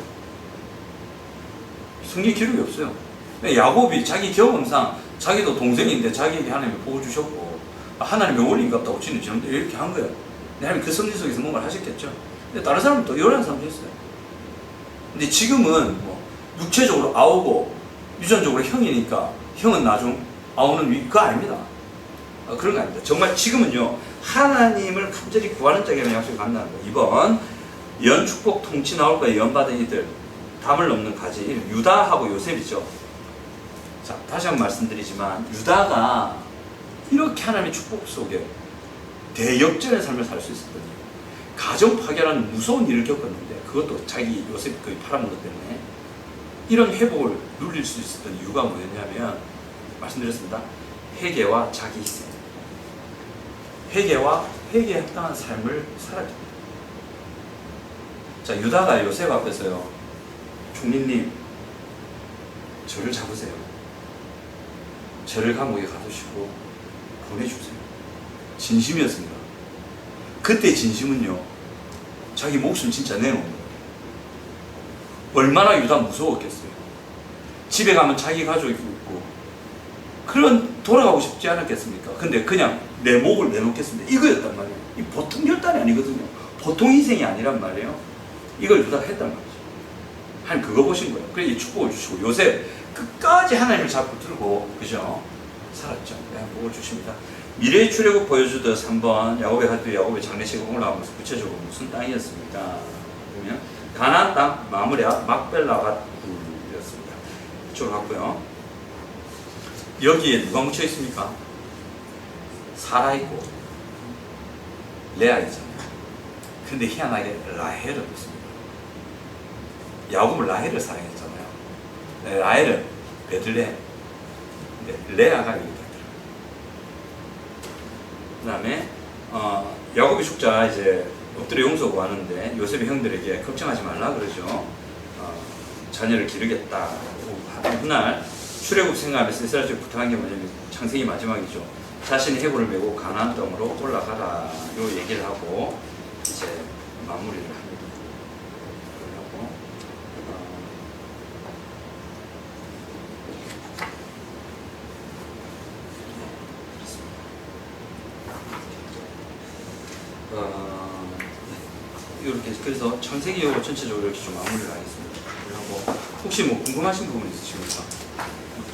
성경 기록이 없어요. 야곱이 자기 경험상 자기도 동생인데 자기에게 하나님이 복을 주셨고 하나님의 원리인갑다고 지는 이렇게 한 거예요. 하나님 그 성리 속에서 뭔가를 하셨겠죠. 근데 다른 사람은 또 요란한 사람도 있어요. 근데 지금은 뭐 육체적으로 아우고 유전적으로 형이니까 형은 나중 아우는 그거 아닙니다. 그런 거 아닙니다. 정말 지금은요 하나님을 간절히 구하는 자에게만 약속이 간다는 거예요. 2번 연 축복 통치 나올 거에 연받은 이들 담을 넘는 가지 유다하고 요셉이죠. 자 다시 한번 말씀드리지만 유다가 이렇게 하나님의 축복 속에 대역전의 삶을 살 수 있었거든요. 가정 파괴라는 무서운 일을 겪었는데 그것도 자기 요셉이 거의 팔아먹은 것 때문에 이런 회복을 누릴 수 있었던 이유가 뭐였냐면 말씀드렸습니다. 회개와 자기 희생, 회개에 합당한 삶을 살았기 때문에. 자 유다가 요셉 앞에서요 총리님 저를 잡으세요. 저를 감옥에 가두시고 보내주세요. 진심이었습니다. 그때 진심은요 자기 목숨 진짜 내놓은 거예요. 얼마나 유다 무서웠겠어요. 집에 가면 자기 가족이 있고 그런 돌아가고 싶지 않았겠습니까? 근데 그냥 내 목을 내놓겠습니다. 이거였단 말이에요. 이 보통 결단이 아니거든요. 보통 희생이 아니란 말이에요. 이걸 유다가 했단 말이죠. 하나님 그거 보신 거예요. 그래서 이 축복을 주시고 요셉 끝까지 하나님을 잡고 들고 그죠? 살았죠. 복을 주십니다. 미래의 출애굽 보여주듯 3번 야곱의 가도 야곱의 장례식에 올라가면서 구체적으로 무슨 땅이었습니까? 보면 가나안 땅 마므랴 막벨라가 굴이었습니다. 이쪽으로 갔고요. 여기에 누가 묻혀 있습니까? 사라 있고 레아 있잖아요. 근데 희한하게 라헬은 없습니다. 야곱은 라헬을 사랑했잖아요. 라헬은 베들레헴. 근데 레아가 여기 있더라고요. 그 다음에 야곱이 죽자 이제 엎드려 용서하고 하는데 요셉의 형들에게 걱정하지 말라 그러죠. 자녀를 기르겠다. 그날 출애굽 생각하면서 이스라엘에게 부탁한 게 뭐냐면 창세기 마지막이죠. 자신의 해골을 메고 가나안 땅으로 올라가라. 요 얘기를 하고 이제 마무리를 합니다. 그러고 그래서 창세기 요거 전체적으로 이렇게 좀 마무리를 하겠습니다. 그리고 혹시 뭐 궁금하신 부분 있으십니까?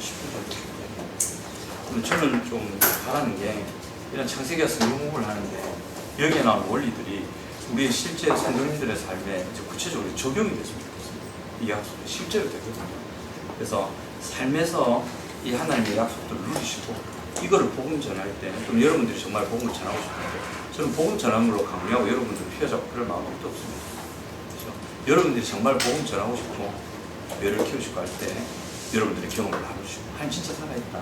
10분 정도. 저는 좀 바라는 게 이런 창세기와 성경 공부를 하는데 여기에 나온 원리들이 우리의 실제 성도님들의 삶에 구체적으로 적용이 됐으면 좋겠습니다. 이 약속이 실제로 되거든요. 그래서 삶에서 이 하나님의 약속들을 누리시고 이거를 복음 전할 때 좀 여러분들이 정말 복음을 전하고 싶은데 저는 복음 전함으로 강요하고 여러분들 피하자고 그럴 마음은 없습니다. 그렇죠? 여러분들이 정말 복음 전하고 싶고 뇌를 키우시고 할 때 여러분들의 경험을 나누시고 하나님 진짜 살아있다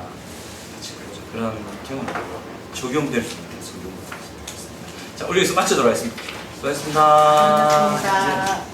같이 그런 경험으로 적용될 수 있는 성경을 자, 우리 여기서 마치도록 하겠습니다. 수고하셨습니다. 반갑습니다.